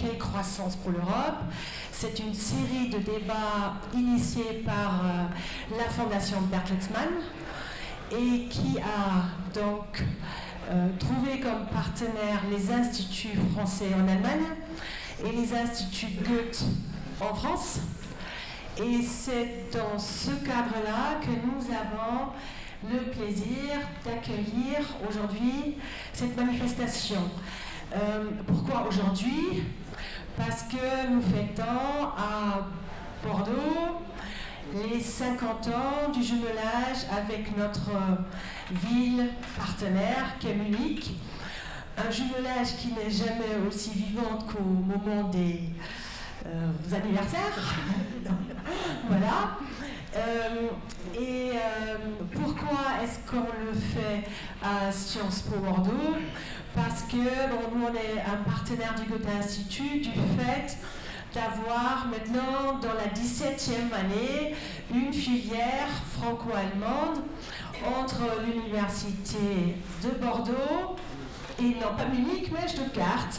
Paix, croissance pour l'Europe. C'est une série de débats initiés par la Fondation Bertelsmann et qui a donc trouvé comme partenaires les instituts français en Allemagne et les instituts Goethe en France. Et c'est dans ce cadre-là que nous avons le plaisir d'accueillir aujourd'hui cette manifestation. Pourquoi aujourd'hui? Parce que nous fêtons à Bordeaux les 50 ans du jumelage avec notre ville partenaire qui est Munich. Un jumelage qui n'est jamais aussi vivant qu'au moment des anniversaires. Voilà. Pourquoi est-ce qu'on le fait à Sciences Po Bordeaux? Parce que nous, on est un partenaire du Goethe Institut du fait d'avoir maintenant, dans la 17e année, une filière franco-allemande entre l'Université de Bordeaux et non pas Munich, mais Stuttgart,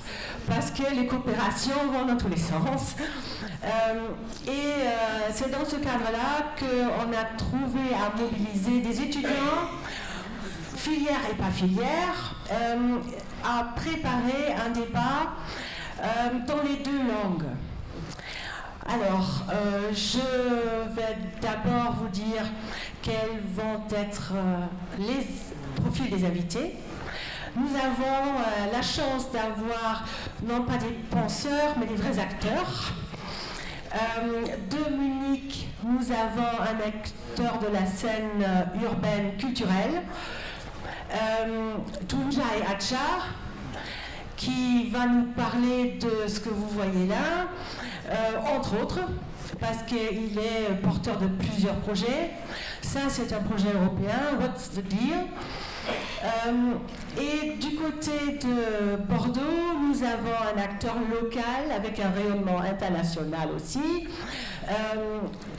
parce que les coopérations vont dans tous les sens. C'est dans ce cadre-là qu'on a trouvé à mobiliser des étudiants, filière et pas filière, à préparer un débat dans les deux langues. Alors, je vais d'abord vous dire quels vont être les profils des invités. Nous avons la chance d'avoir, non pas des penseurs, mais des vrais acteurs. De Munich, nous avons un acteur de la scène urbaine culturelle, Tunjai Acha, qui va nous parler de ce que vous voyez là, entre autres, parce qu'il est porteur de plusieurs projets. Ça, c'est un projet européen, What's the Deal? Et du côté de Bordeaux, nous avons un acteur local avec un rayonnement international aussi,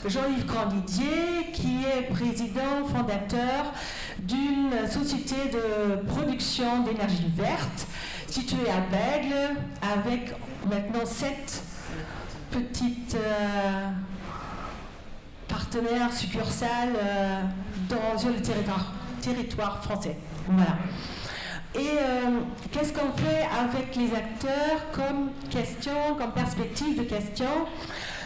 Jean-Yves Grandidier, qui est président fondateur d'une société de production d'énergie verte située à Bègle, avec maintenant 7 petites partenaires succursales sur le territoire français. Voilà. Et qu'est-ce qu'on fait avec les acteurs comme question, comme perspective de question?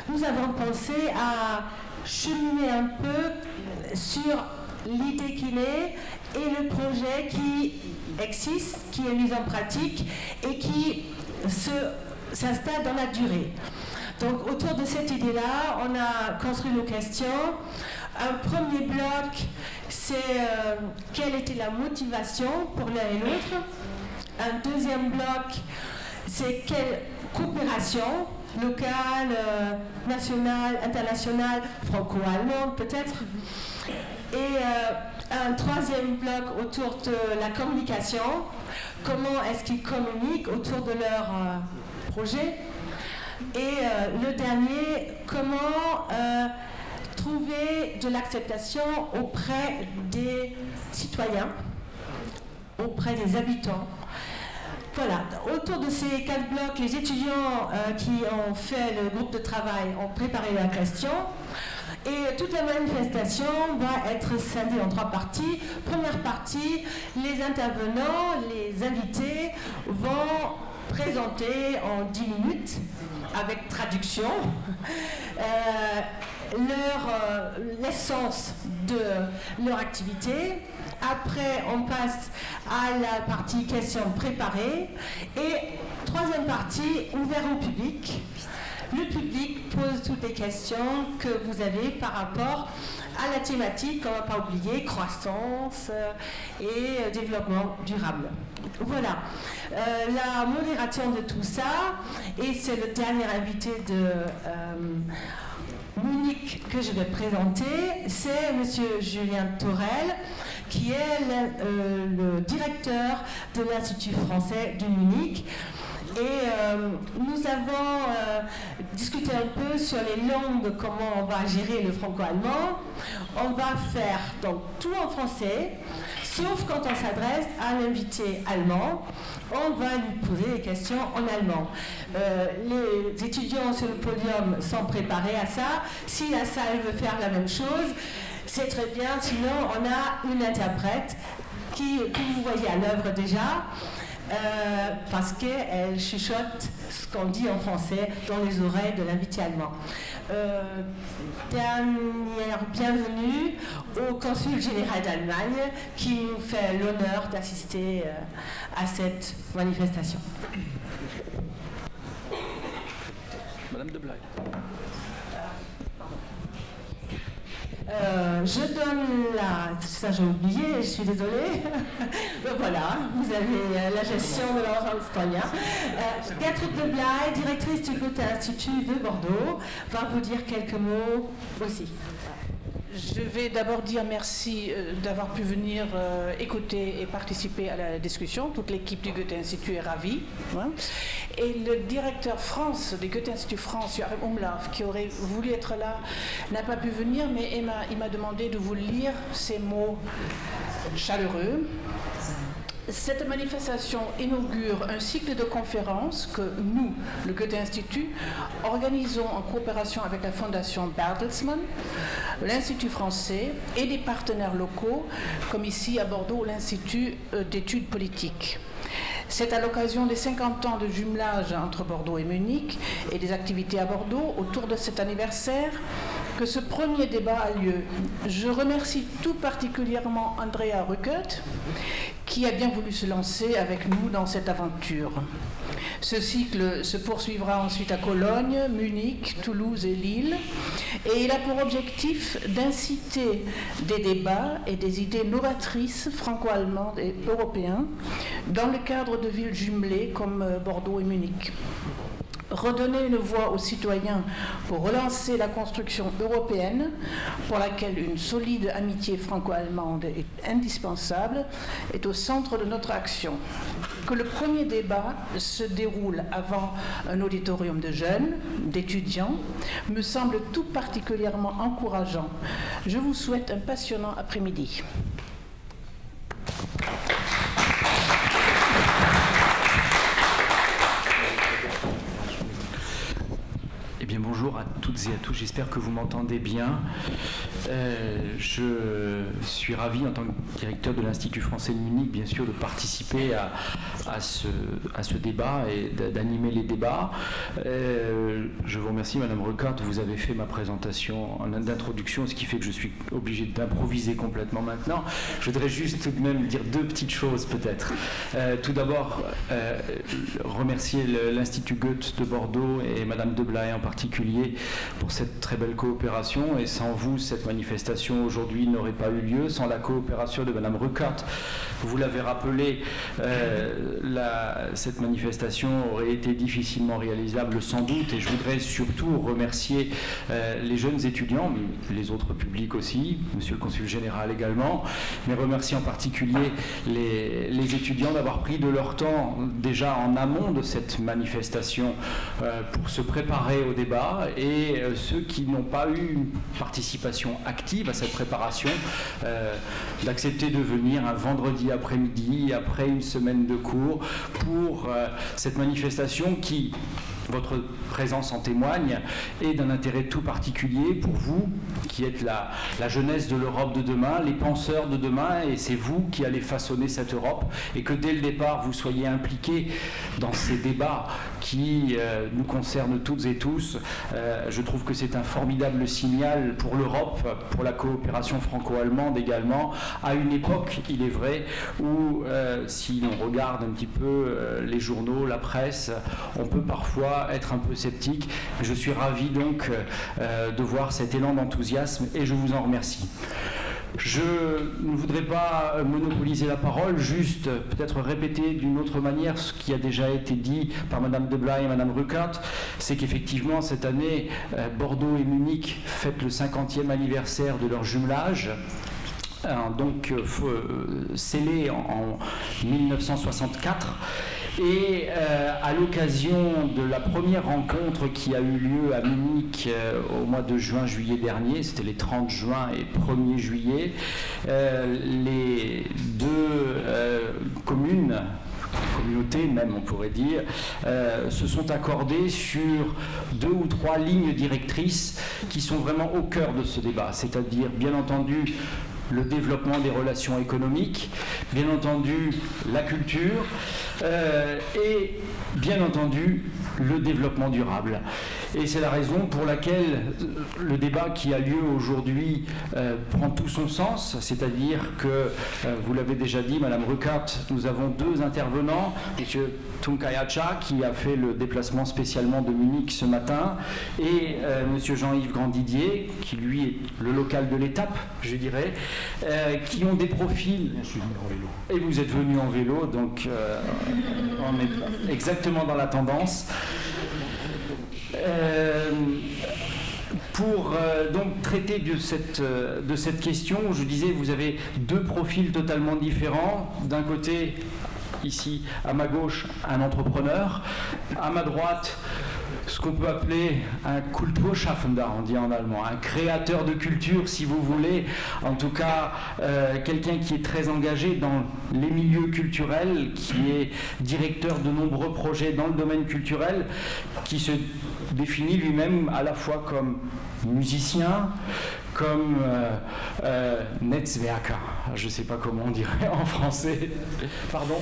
Nous avons pensé à cheminer un peu sur l'idée qu'il est et le projet qui existe, qui est mis en pratique et qui s'installe dans la durée. Donc autour de cette idée-là, on a construit nos questions. Un premier bloc, c'est quelle était la motivation pour l'un et l'autre. Un deuxième bloc, c'est quelle coopération locale, nationale, internationale, franco-allemande peut-être. Et un troisième bloc autour de la communication. Comment est-ce qu'ils communiquent autour de leur projet. Et le dernier, comment trouver de l'acceptation auprès des citoyens, auprès des habitants. Voilà, autour de ces 4 blocs, les étudiants qui ont fait le groupe de travail ont préparé la question. Et toute la manifestation va être scindée en 3 parties. Première partie, les intervenants, les invités vont présenter en 10 minutes, avec traduction, l'essence de leur activité. Après, on passe à la partie questions préparées. Et troisième partie, ouvert au public. Le public pose toutes les questions que vous avez par rapport à la thématique, on ne va pas oublier, croissance et développement durable. Voilà, la modération de tout ça, et c'est le dernier invité de Munich que je vais présenter, c'est M. Julien Thorel, qui est le directeur de l'Institut français de Munich. Et nous avons discuté un peu sur les langues, comment on va gérer le franco-allemand. On va faire donc tout en français, sauf quand on s'adresse à l'invité allemand, on va lui poser des questions en allemand. Les étudiants sur le podium sont préparés à ça. Si la salle veut faire la même chose, c'est très bien, sinon on a une interprète que vous voyez à l'œuvre déjà, parce qu'elle chuchote ce qu'on dit en français dans les oreilles de l'invité allemand. Dernière bienvenue au consul général d'Allemagne qui nous fait l'honneur d'assister à cette manifestation. Madame de Blaye. Je donne ça j'ai oublié, je suis désolée. Voilà, vous avez la gestion de l'enregistrement. Gertrude de Blaye, directrice du Goethe-Institut de Bordeaux, va vous dire quelques mots aussi. Je vais d'abord dire merci d'avoir pu venir écouter et participer à la discussion. Toute l'équipe du Goethe-Institut est ravie. Hein. Et le directeur France, du Goethe-Institut France, Joachim Umlauf, qui aurait voulu être là, n'a pas pu venir, mais il m'a demandé de vous lire ces mots chaleureux. Cette manifestation inaugure un cycle de conférences que nous, le Goethe-Institut, organisons en coopération avec la Fondation Bertelsmann, l'Institut français et des partenaires locaux, comme ici à Bordeaux, l'Institut d'études politiques. C'est à l'occasion des 50 ans de jumelage entre Bordeaux et Munich et des activités à Bordeaux autour de cet anniversaire que ce premier débat a lieu. Je remercie tout particulièrement Andrea Rückert qui a bien voulu se lancer avec nous dans cette aventure. Ce cycle se poursuivra ensuite à Cologne, Munich, Toulouse et Lille et il a pour objectif d'inciter des débats et des idées novatrices franco-allemandes et européens dans le cadre de villes jumelées comme Bordeaux et Munich. Redonner une voix aux citoyens pour relancer la construction européenne, pour laquelle une solide amitié franco-allemande est indispensable, est au centre de notre action. Que le premier débat se déroule avant un auditorium de jeunes, d'étudiants, me semble tout particulièrement encourageant. Je vous souhaite un passionnant après-midi. Eh bien, bonjour à toutes et à tous, j'espère que vous m'entendez bien. Je suis ravi, en tant que directeur de l'Institut français de Munich, bien sûr, de participer à ce débat et d'animer les débats. Je vous remercie, Madame Rückert, vous avez fait ma présentation d'introduction, ce qui fait que je suis obligé d'improviser complètement maintenant. Je voudrais juste tout de même dire deux petites choses, peut-être. Tout d'abord, remercier l'Institut Goethe de Bordeaux et Madame de Blaye en particulier pour cette très belle coopération, et sans vous cette manifestation aujourd'hui n'aurait pas eu lieu, sans la coopération de Madame Rückert. Vous l'avez rappelé, cette manifestation aurait été difficilement réalisable sans doute, et je voudrais surtout remercier les jeunes étudiants, les autres publics aussi, Monsieur le Consul Général également, mais remercier en particulier les étudiants d'avoir pris de leur temps déjà en amont de cette manifestation pour se préparer au débat, et ceux qui n'ont pas eu une participation active à cette préparation, d'accepter de venir un vendredi après-midi, après une semaine de cours, pour cette manifestation qui, votre présence en témoigne, est d'un intérêt tout particulier pour vous, qui êtes la jeunesse de l'Europe de demain, les penseurs de demain, et c'est vous qui allez façonner cette Europe, et que dès le départ, vous soyez impliqués dans ces débats qui nous concernent toutes et tous. Je trouve que c'est un formidable signal pour l'Europe, pour la coopération franco-allemande également, à une époque, il est vrai, où si l'on regarde un petit peu les journaux, la presse, on peut parfois être un peu sceptique. Je suis ravi donc de voir cet élan d'enthousiasme, et je vous en remercie. Je ne voudrais pas monopoliser la parole, juste peut-être répéter d'une autre manière ce qui a déjà été dit par Madame de Blaye et Madame Rückert, c'est qu'effectivement cette année, Bordeaux et Munich fêtent le 50e anniversaire de leur jumelage. Donc scellé en 1964, Et à l'occasion de la première rencontre qui a eu lieu à Munich au mois de juin-juillet dernier, c'était les 30 juin et 1er juillet, les deux communautés même on pourrait dire, se sont accordées sur 2 ou 3 lignes directrices qui sont vraiment au cœur de ce débat, c'est-à-dire bien entendu le développement des relations économiques, bien entendu la culture et bien entendu le développement durable. Et c'est la raison pour laquelle le débat qui a lieu aujourd'hui prend tout son sens, c'est-à-dire que, vous l'avez déjà dit, Madame Ruckert, nous avons 2 intervenants, M. Tunkayacha qui a fait le déplacement spécialement de Munich ce matin, et M. Jean-Yves Grandidier, qui lui est le local de l'étape, je dirais, qui ont des profils... Je suis venu en vélo. Et vous êtes venu en vélo, donc on est exactement dans la tendance. Pour donc traiter de cette question, je disais, vous avez 2 profils totalement différents. D'un côté, ici, à ma gauche, un entrepreneur. À ma droite, ce qu'on peut appeler un Kulturschaffender, on dit en allemand, un créateur de culture, si vous voulez. En tout cas, quelqu'un qui est très engagé dans les milieux culturels, qui est directeur de nombreux projets dans le domaine culturel, qui se définit lui-même à la fois comme musicien, comme Netzwerker, je ne sais pas comment on dirait en français, pardon,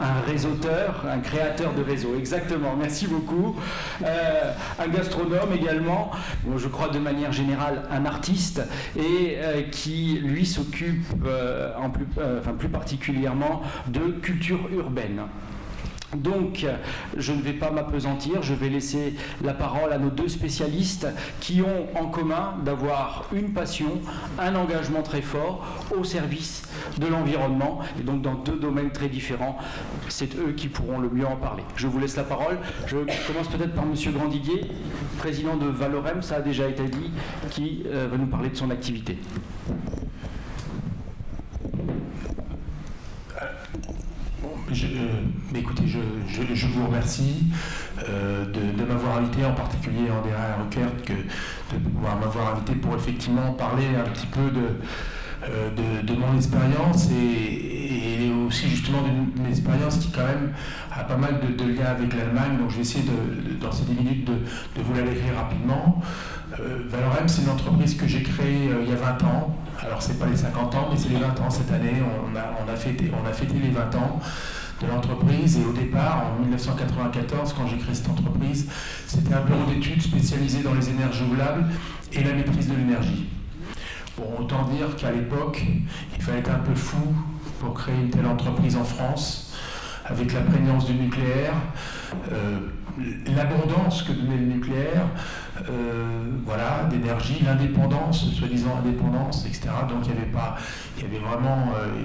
un réseauteur, un créateur de réseau, exactement, merci beaucoup, un gastronome également, je crois de manière générale un artiste, et qui lui s'occupe plus particulièrement de culture urbaine. Donc, je ne vais pas m'appesantir, je vais laisser la parole à nos 2 spécialistes qui ont en commun d'avoir une passion, un engagement très fort au service de l'environnement, et donc dans 2 domaines très différents. C'est eux qui pourront le mieux en parler. Je vous laisse la parole. Je commence peut-être par M. Grandidier, président de Valorem, ça a déjà été dit, qui va nous parler de son activité. Écoutez, je vous remercie de m'avoir invité, en particulier Andrea Ruckert, de pouvoir m'avoir invité pour effectivement parler un petit peu de mon expérience et aussi justement d'une expérience qui quand même a pas mal de liens avec l'Allemagne. Donc je vais essayer dans ces 10 minutes de vous la décrire rapidement. Valorem, c'est une entreprise que j'ai créée il y a 20 ans. Alors c'est pas les 50 ans, mais c'est les 20 ans cette année. On a fêté les 20 ans de l'entreprise, et au départ, en 1994, quand j'ai créé cette entreprise, c'était un bureau d'études spécialisé dans les énergies renouvelables et la maîtrise de l'énergie. Bon, autant dire qu'à l'époque, il fallait être un peu fou pour créer une telle entreprise en France, avec la prégnance du nucléaire, l'abondance que donnait le nucléaire, voilà, d'énergie, l'indépendance, soi-disant indépendance, etc. Donc il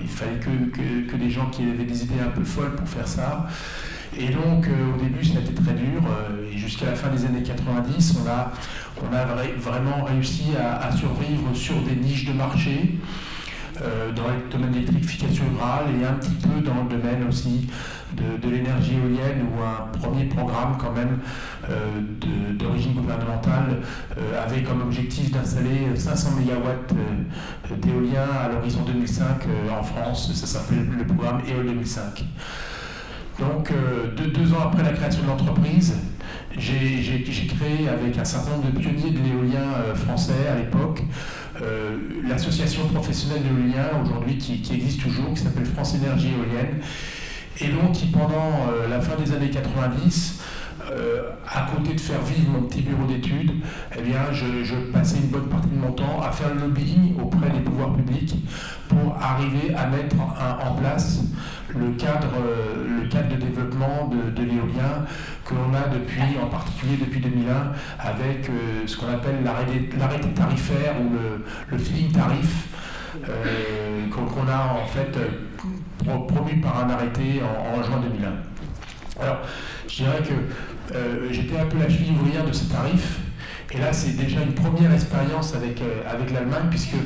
fallait que des gens qui avaient des idées un peu folles pour faire ça. Et donc au début ça a été très dur, et jusqu'à la fin des années 90, on a vraiment réussi à survivre sur des niches de marché, dans le domaine de l'électrification rurale et un petit peu dans le domaine aussi de l'énergie éolienne, où un premier programme quand même d'origine gouvernementale avait comme objectif d'installer 500 MW d'éolien à l'horizon 2005 en France. Ça s'appelle le programme EOL 2005. Donc 2 ans après la création de l'entreprise, j'ai créé avec un certain nombre de pionniers de l'éolien français à l'époque l'association professionnelle de l'éolien aujourd'hui qui existe toujours, qui s'appelle France Énergie Éolienne, et donc qui pendant la fin des années 90, à côté de faire vivre mon petit bureau d'études, eh bien, je passais une bonne partie de mon temps à faire le lobbying auprès des pouvoirs publics pour arriver à mettre en place le cadre de développement de l'éolien que l'on a en particulier depuis 2001, avec ce qu'on appelle l'arrêté tarifaire ou le feed-in tarif qu'on a en fait promu par un arrêté en juin 2001. Alors, je dirais que j'étais un peu la cheville ouvrière de ces tarifs, et là c'est déjà une première expérience avec l'Allemagne, puisque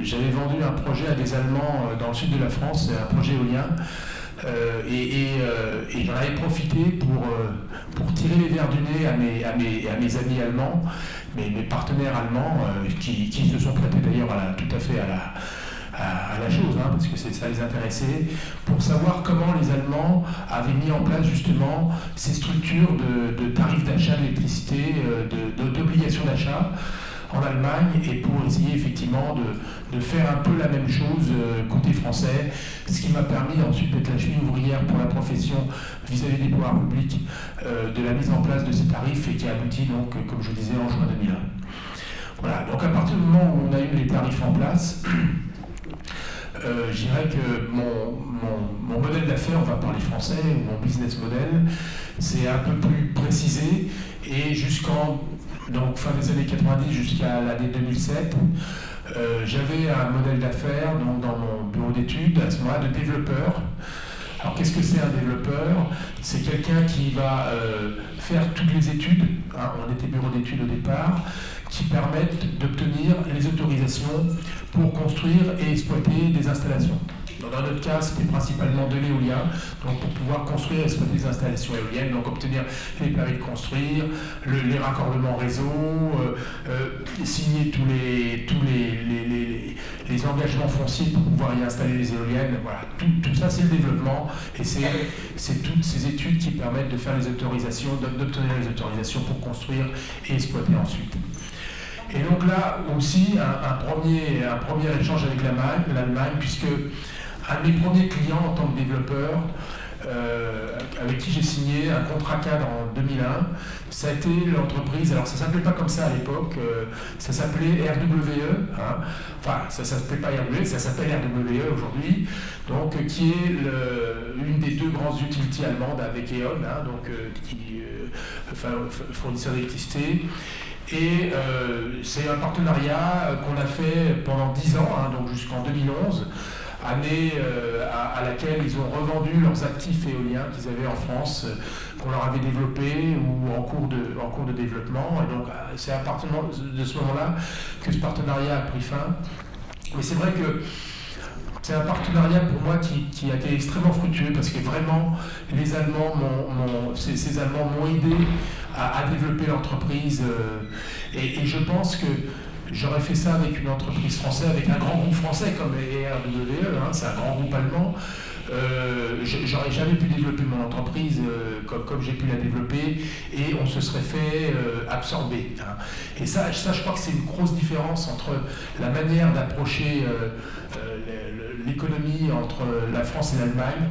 j'avais vendu un projet à des Allemands dans le sud de la France, un projet éolien, Et j'en avais profité pour tirer les verres du nez à mes amis allemands, mes partenaires allemands, qui se sont prêtés d'ailleurs tout à fait à la chose, hein, parce que ça les intéressait, pour savoir comment les Allemands avaient mis en place justement ces structures de tarifs d'achat d'électricité, d'obligations d'achat en Allemagne, et pour essayer effectivement de faire un peu la même chose côté français, ce qui m'a permis ensuite d'être la cheville ouvrière pour la profession vis-à-vis des pouvoirs publics de la mise en place de ces tarifs, et qui a abouti donc, comme je disais, en juin 2001. Voilà, donc à partir du moment où on a eu les tarifs en place, je dirais que mon modèle d'affaires, on va parler français, mon business model, c'est un peu plus précisé, et jusqu'en fin des années 90 jusqu'à l'année 2007, j'avais un modèle d'affaires dans mon bureau d'études à ce moment-là de développeur. Alors qu'est-ce que c'est un développeur? C'est quelqu'un qui va faire toutes les études, hein, on était bureau d'études au départ, qui permettent d'obtenir les autorisations pour construire et exploiter des installations. Dans notre cas, c'était principalement de l'éolien, donc pour pouvoir construire et exploiter des installations éoliennes, donc obtenir les permis de construire, les raccordements réseau, signer tous les engagements fonciers pour pouvoir y installer les éoliennes. Voilà, tout ça c'est le développement, et c'est toutes ces études qui permettent de faire les autorisations, d'obtenir les autorisations pour construire et exploiter ensuite. Et donc là aussi, un premier échange avec l'Allemagne, puisque un de mes premiers clients en tant que développeur, avec qui j'ai signé un contrat cadre en 2001, ça a été l'entreprise, alors ça ne s'appelait pas comme ça à l'époque, ça s'appelait RWE, hein. Enfin ça ne s'appelait pas RWE, ça s'appelle RWE aujourd'hui, donc qui est une des deux grandes utilities allemandes avec E.ON, hein, donc fournisseur d'électricité. Et c'est un partenariat qu'on a fait pendant 10 ans, hein, donc jusqu'en 2011, année à laquelle ils ont revendu leurs actifs éoliens qu'ils avaient en France, qu'on leur avait développés ou en cours de développement. Et donc c'est à partir de ce moment-là que ce partenariat a pris fin. Mais c'est vrai que c'est un partenariat pour moi qui a été extrêmement fructueux, parce que vraiment les Allemands ces Allemands m'ont aidé à développer l'entreprise, et je pense que j'aurais fait ça avec une entreprise française, avec un grand groupe français comme RWE, hein, c'est un grand groupe allemand. J'aurais jamais pu développer mon entreprise comme j'ai pu la développer, et on se serait fait absorber, hein. Et ça, je crois que c'est une grosse différence entre la manière d'approcher l'économie entre la France et l'Allemagne,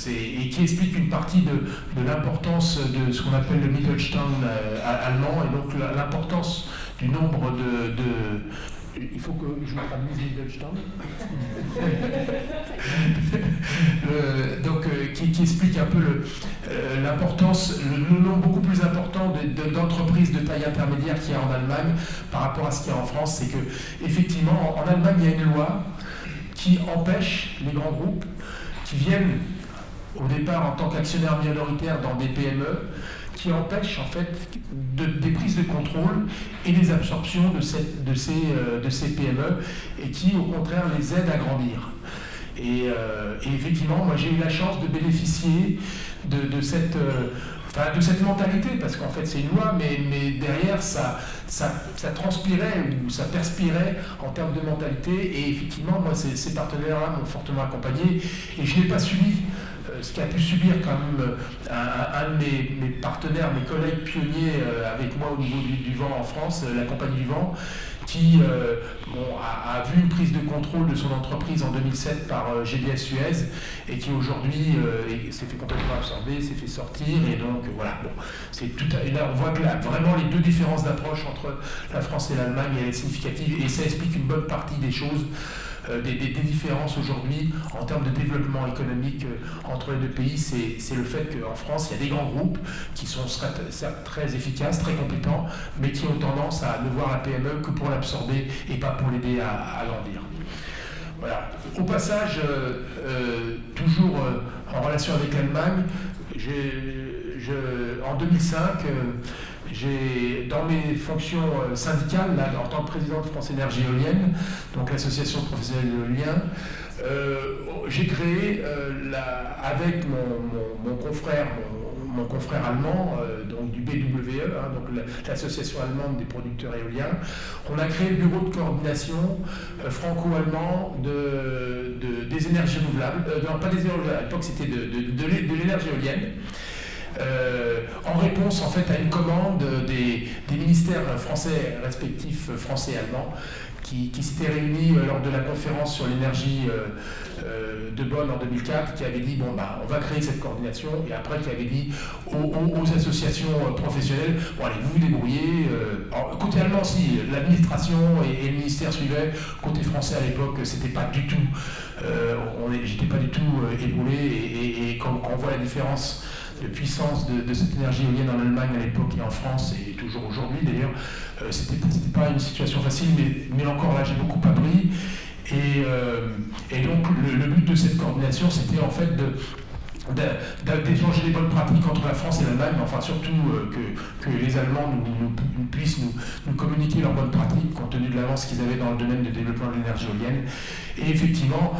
et qui explique une partie de l'importance de ce qu'on appelle le Mittelstand allemand, et donc l'importance du nombre il faut que je me traduise Mittelstand. Donc, qui explique un peu l'importance, le nombre beaucoup plus important d'entreprises de taille intermédiaire qu'il y a en Allemagne par rapport à ce qu'il y a en France. C'est que, effectivement, en Allemagne, il y a une loi qui empêche les grands groupes qui viennent au départ en tant qu'actionnaires minoritaires dans des PME, qui empêche en fait des prises de contrôle et des absorptions de ces PME, et qui au contraire les aide à grandir. Et effectivement, moi j'ai eu la chance de bénéficier de cette mentalité, parce qu'en fait c'est une loi, mais derrière ça transpirait, ou ça perspirait en termes de mentalité, et effectivement moi ces partenaires-là m'ont fortement accompagné, et je n'ai pas subi ce qu'a pu subir quand même un de mes partenaires, mes collègues pionniers avec moi au niveau du vent en France, la Compagnie du Vent, qui a vu une prise de contrôle de son entreprise en 2007 par GDF Suez, et qui aujourd'hui s'est fait complètement absorber, s'est fait sortir, et donc voilà. Bon, et là on voit que vraiment les deux différences d'approche entre la France et l'Allemagne, elle est significative, et ça explique une bonne partie des choses, des différences aujourd'hui en termes de développement économique entre les deux pays. C'est le fait qu'en France, il y a des grands groupes qui sont très efficaces, très compétents, mais qui ont tendance à ne voir la PME que pour l'absorber et pas pour l'aider à grandir. Voilà. Au passage, toujours en relation avec l'Allemagne, en 2005, dans mes fonctions syndicales, là, en tant que président de France Énergie Éolienne, donc l'association professionnelle d'éolien, j'ai créé, avec mon confrère allemand, donc du BWE, donc l'association allemande des producteurs éoliens, on a créé le bureau de coordination franco-allemand des énergies renouvelables, non pas des énergies renouvelables, à l'époque c'était de l'énergie éolienne. En réponse en fait à une commande des ministères français respectifs, français et allemands, qui s'étaient réunis lors de la conférence sur l'énergie de Bonn en 2004, qui avait dit bon bah on va créer cette coordination, et après qui avait dit aux associations professionnelles bon allez vous vous débrouillez. Côté allemand aussi, l'administration et le ministère suivaient. Côté français à l'époque c'était pas du tout, j'étais pas du tout éboulé, et quand on voit la différence de puissance de cette énergie éolienne en Allemagne à l'époque et en France, et toujours aujourd'hui d'ailleurs, c'était pas une situation facile, mais encore là j'ai beaucoup appris, et donc le but de cette coordination c'était en fait d'échanger les bonnes pratiques entre la France et l'Allemagne, enfin surtout que les Allemands puissent nous communiquer leurs bonnes pratiques compte tenu de l'avance qu'ils avaient dans le domaine de développement de l'énergie éolienne. Et effectivement,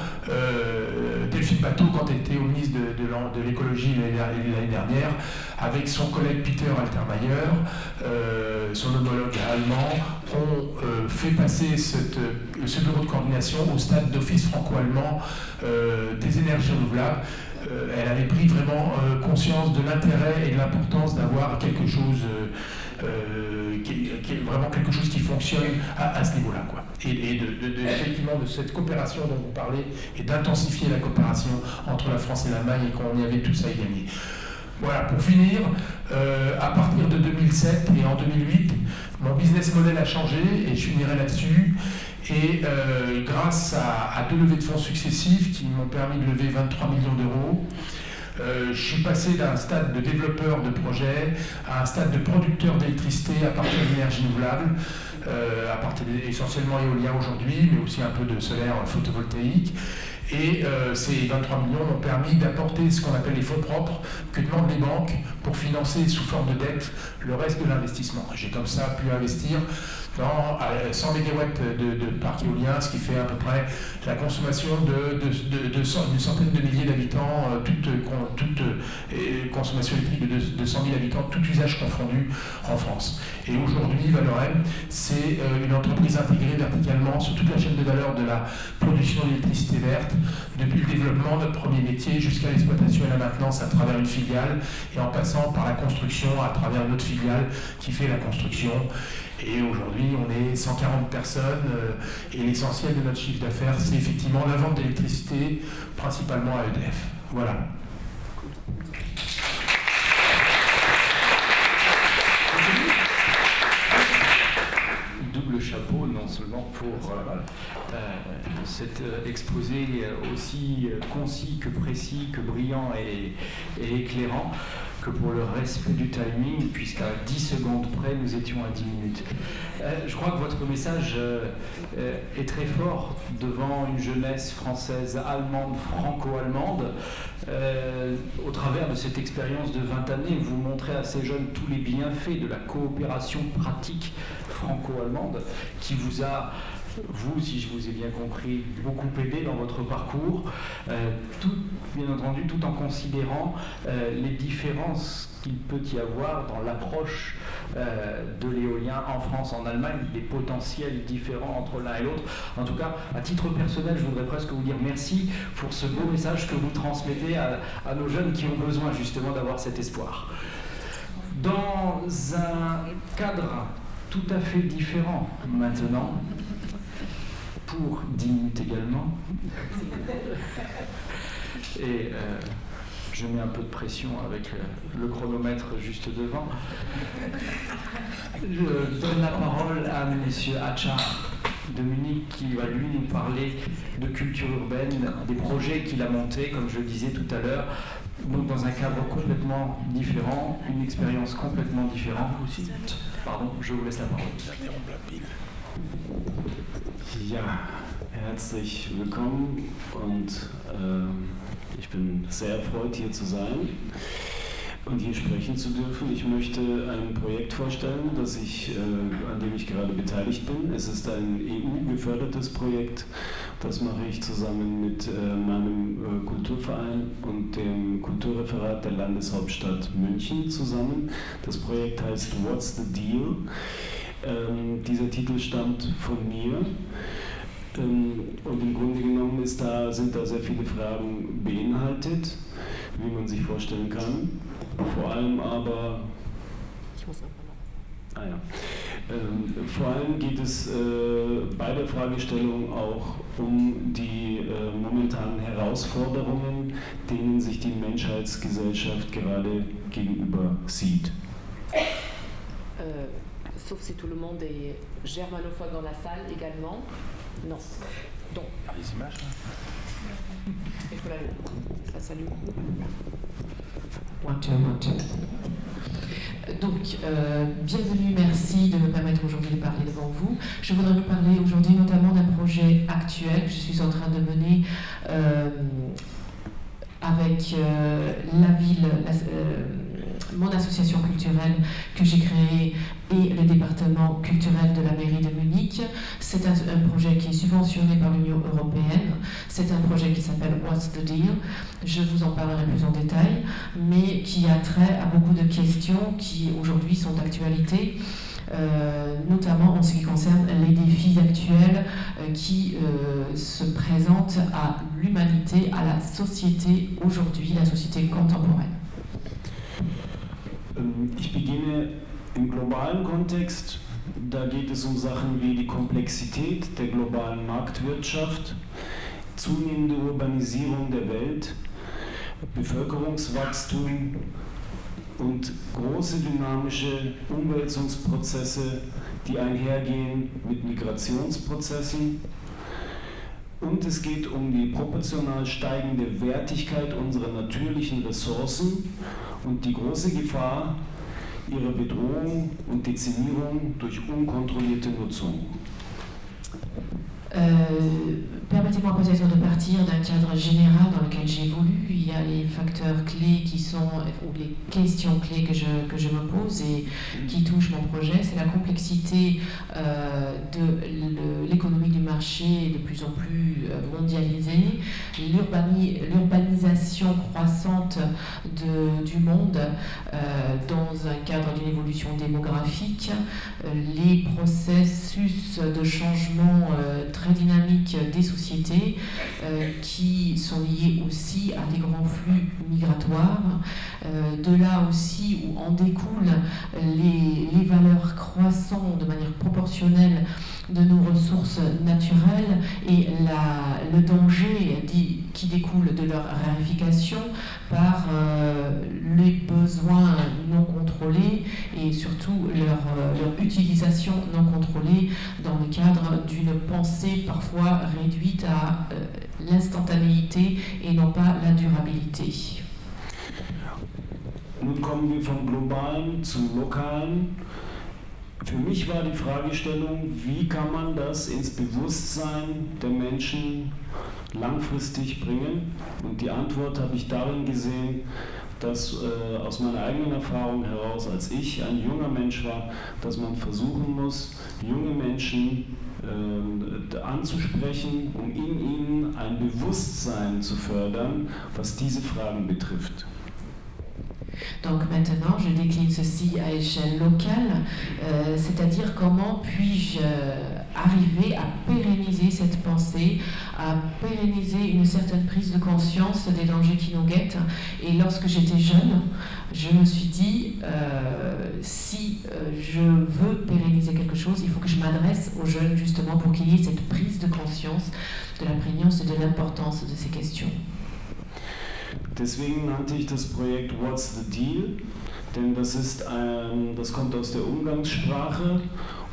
Delphine Batho, quand elle était au ministre de l'écologie l'année dernière, avec son collègue Peter Altermaier, son homologue allemand, ont fait passer ce bureau de coordination au stade d'office franco-allemand des énergies renouvelables. Elle avait pris vraiment conscience de l'intérêt et de l'importance d'avoir quelque chose, vraiment quelque chose qui fonctionne à ce niveau-là, quoi. Et effectivement de cette coopération dont vous parlez, et d'intensifier la coopération entre la France et l'Allemagne, et qu'on y avait tout ça à y gagner. Voilà, pour finir, à partir de 2007 et en 2008, mon business model a changé, et je finirai là-dessus. Et grâce à 2 levées de fonds successives qui m'ont permis de lever 23 millions d'euros, je suis passé d'un stade de développeur de projet à un stade de producteur d'électricité à partir d'énergie renouvelable, à partir essentiellement éolien aujourd'hui, mais aussi un peu de solaire photovoltaïque. Et ces 23 millions m'ont permis d'apporter ce qu'on appelle les fonds propres que demandent les banques pour financer sous forme de dette le reste de l'investissement. J'ai comme ça pu investir dans 100 MW de parc éolien, ce qui fait à peu près la consommation d'une centaine de milliers d'habitants, toute consommation électrique de 100 000 habitants, tout usage confondu en France. Et aujourd'hui, Valorem, c'est une entreprise intégrée verticalement sur toute la chaîne de valeur de la production d'électricité verte, depuis le développement de notre premier métier jusqu'à l'exploitation et la maintenance à travers une filiale, et en passant par la construction à travers une autre filiale qui fait la construction. Et aujourd'hui, on est 140 personnes, et l'essentiel de notre chiffre d'affaires, c'est effectivement la vente d'électricité, principalement à EDF. Voilà. Double chapeau, non seulement pour cet exposé aussi concis que précis, que brillant et éclairant, que pour le respect du timing, puisqu'à 10 secondes près, nous étions à 10 minutes. Je crois que votre message est très fort devant une jeunesse française, allemande, franco-allemande. Au travers de cette expérience de 20 années, vous montrez à ces jeunes tous les bienfaits de la coopération pratique franco-allemande qui vous a, vous, si je vous ai bien compris, beaucoup aidé dans votre parcours, bien entendu, tout en considérant les différences qu'il peut y avoir dans l'approche de l'éolien en France, en Allemagne, des potentiels différents entre l'un et l'autre. En tout cas, à titre personnel, je voudrais presque vous dire merci pour ce beau message que vous transmettez à nos jeunes qui ont besoin justement d'avoir cet espoir. Dans un cadre tout à fait différent maintenant, pour 10 minutes également, et je mets un peu de pression avec le chronomètre juste devant. Je donne la parole à M. Hatchard de Munich qui va lui nous parler de culture urbaine, des projets qu'il a montés, comme je le disais tout à l'heure, donc dans un cadre complètement différent, une expérience complètement différente aussi. Pardon, je vous laisse la parole. Ja, herzlich willkommen und ich bin sehr erfreut, hier zu sein und hier sprechen zu dürfen. Ich möchte ein Projekt vorstellen, an dem ich gerade beteiligt bin. Es ist ein EU-gefördertes Projekt Das mache ich zusammen mit meinem Kulturverein und dem Kulturreferat der Landeshauptstadt München zusammen. Das Projekt heißt What's the Deal? Dieser Titel stammt von mir. Und im Grunde genommen sind da sehr viele Fragen beinhaltet, wie man sich vorstellen kann. Vor allem aber... vor allem geht es bei der Fragestellung auch um die momentanen Herausforderungen, denen sich die Menschheitsgesellschaft gerade gegenüber sieht. Sauf si tout le monde est germanophobe dans la salle également. Non. Donc. Les images. Il faut la salut. One, two. Donc, bienvenue, merci de me permettre aujourd'hui de parler devant vous. Je voudrais vous parler aujourd'hui notamment d'un projet actuel que je suis en train de mener avec la ville, mon association culturelle que j'ai créée et le département culturel de la mairie de Munich. C'est un projet qui est subventionné par l'Union européenne. C'est un projet qui s'appelle What's the Deal? Je vous en parlerai plus en détail, mais qui a trait à beaucoup de questions qui aujourd'hui sont d'actualité. Notamment en ce qui concerne les défis actuels qui se présentent à l'humanité, à la société aujourd'hui, la société contemporaine. Ich beginne im globalen Kontext. Da geht es um Sachen wie die Komplexität der globalen Marktwirtschaft, zunehmende Urbanisierung der Welt, Bevölkerungswachstum und große dynamische Umwälzungsprozesse, die einhergehen mit Migrationsprozessen. Und es geht um die proportional steigende Wertigkeit unserer natürlichen Ressourcen und die große Gefahr ihrer Bedrohung und Dezimierung durch unkontrollierte Nutzung. Permettez-moi peut-être de partir d'un cadre général dans lequel j'évolue. Il y a les facteurs clés qui sont, ou les questions clés que je me pose et qui touchent mon projet. C'est la complexité de l'économie du marché de plus en plus mondialisée, l'urbanisation croissante du monde dans un cadre d'une évolution démographique, les processus de changement très dynamiques des sociétés qui sont liées aussi à des grands flux migratoires, de là aussi où en découlent les valeurs croissantes de manière proportionnelle de nos ressources naturelles et le danger qui découle de leur raréfication par les besoins non contrôlés et surtout leur utilisation non contrôlée dans le cadre d'une pensée parfois réduite à l'instantanéité et non pas la durabilité. Nun kommen wir vom Globalen zum Lokalen. Für mich war die Fragestellung, wie kann man das ins Bewusstsein der Menschen langfristig bringen? Und die Antwort habe ich darin gesehen, dass aus meiner eigenen Erfahrung heraus, als ich ein junger Mensch war, dass man versuchen muss, junge Menschen anzusprechen, um in ihnen ein Bewusstsein zu fördern, was diese Fragen betrifft. Donc maintenant, je décline ceci à échelle locale, c'est-à-dire comment puis-je arriver à pérenniser cette pensée, à pérenniser une certaine prise de conscience des dangers qui nous guettent. Et lorsque j'étais jeune, je me suis dit, si je veux pérenniser quelque chose, il faut que je m'adresse aux jeunes justement pour qu'il y ait cette prise de conscience de la prégnance et de l'importance de ces questions. Deswegen nannte ich das Projekt What's the Deal? Denn das kommt aus der Umgangssprache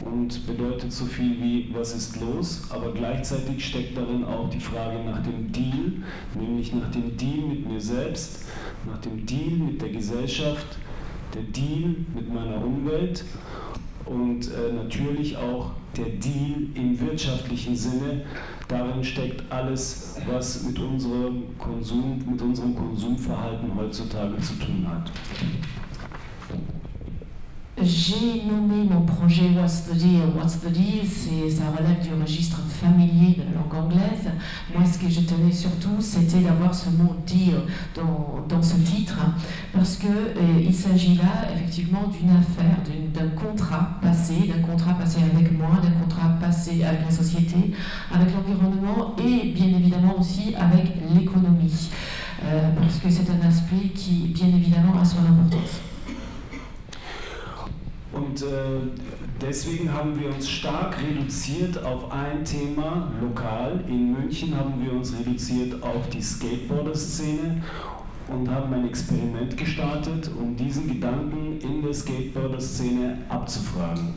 und bedeutet so viel wie was ist los, aber gleichzeitig steckt darin auch die Frage nach dem Deal, nämlich nach dem Deal mit mir selbst, nach dem Deal mit der Gesellschaft, der Deal mit meiner Umwelt und natürlich auch der Deal im wirtschaftlichen Sinne. Darin steckt alles, was mit unserem Konsumverhalten heutzutage zu tun hat. J'ai nommé mon projet What's the Deal? What's the Deal? Ça relève du registre familier de la langue anglaise. Moi, ce que je tenais surtout, c'était d'avoir ce mot deal dans ce titre, parce qu'il s'agit là, effectivement, d'une affaire, d'un contrat passé avec moi, d'un contrat passé avec la société, avec l'environnement et bien évidemment aussi avec l'économie, parce que c'est un aspect qui, bien évidemment, a son importance. Und deswegen haben wir uns stark reduziert auf ein Thema lokal. In München haben wir uns reduziert auf die Skateboarder-Szene und haben ein Experiment gestartet, um diesen Gedanken in der Skateboarder-Szene abzufragen.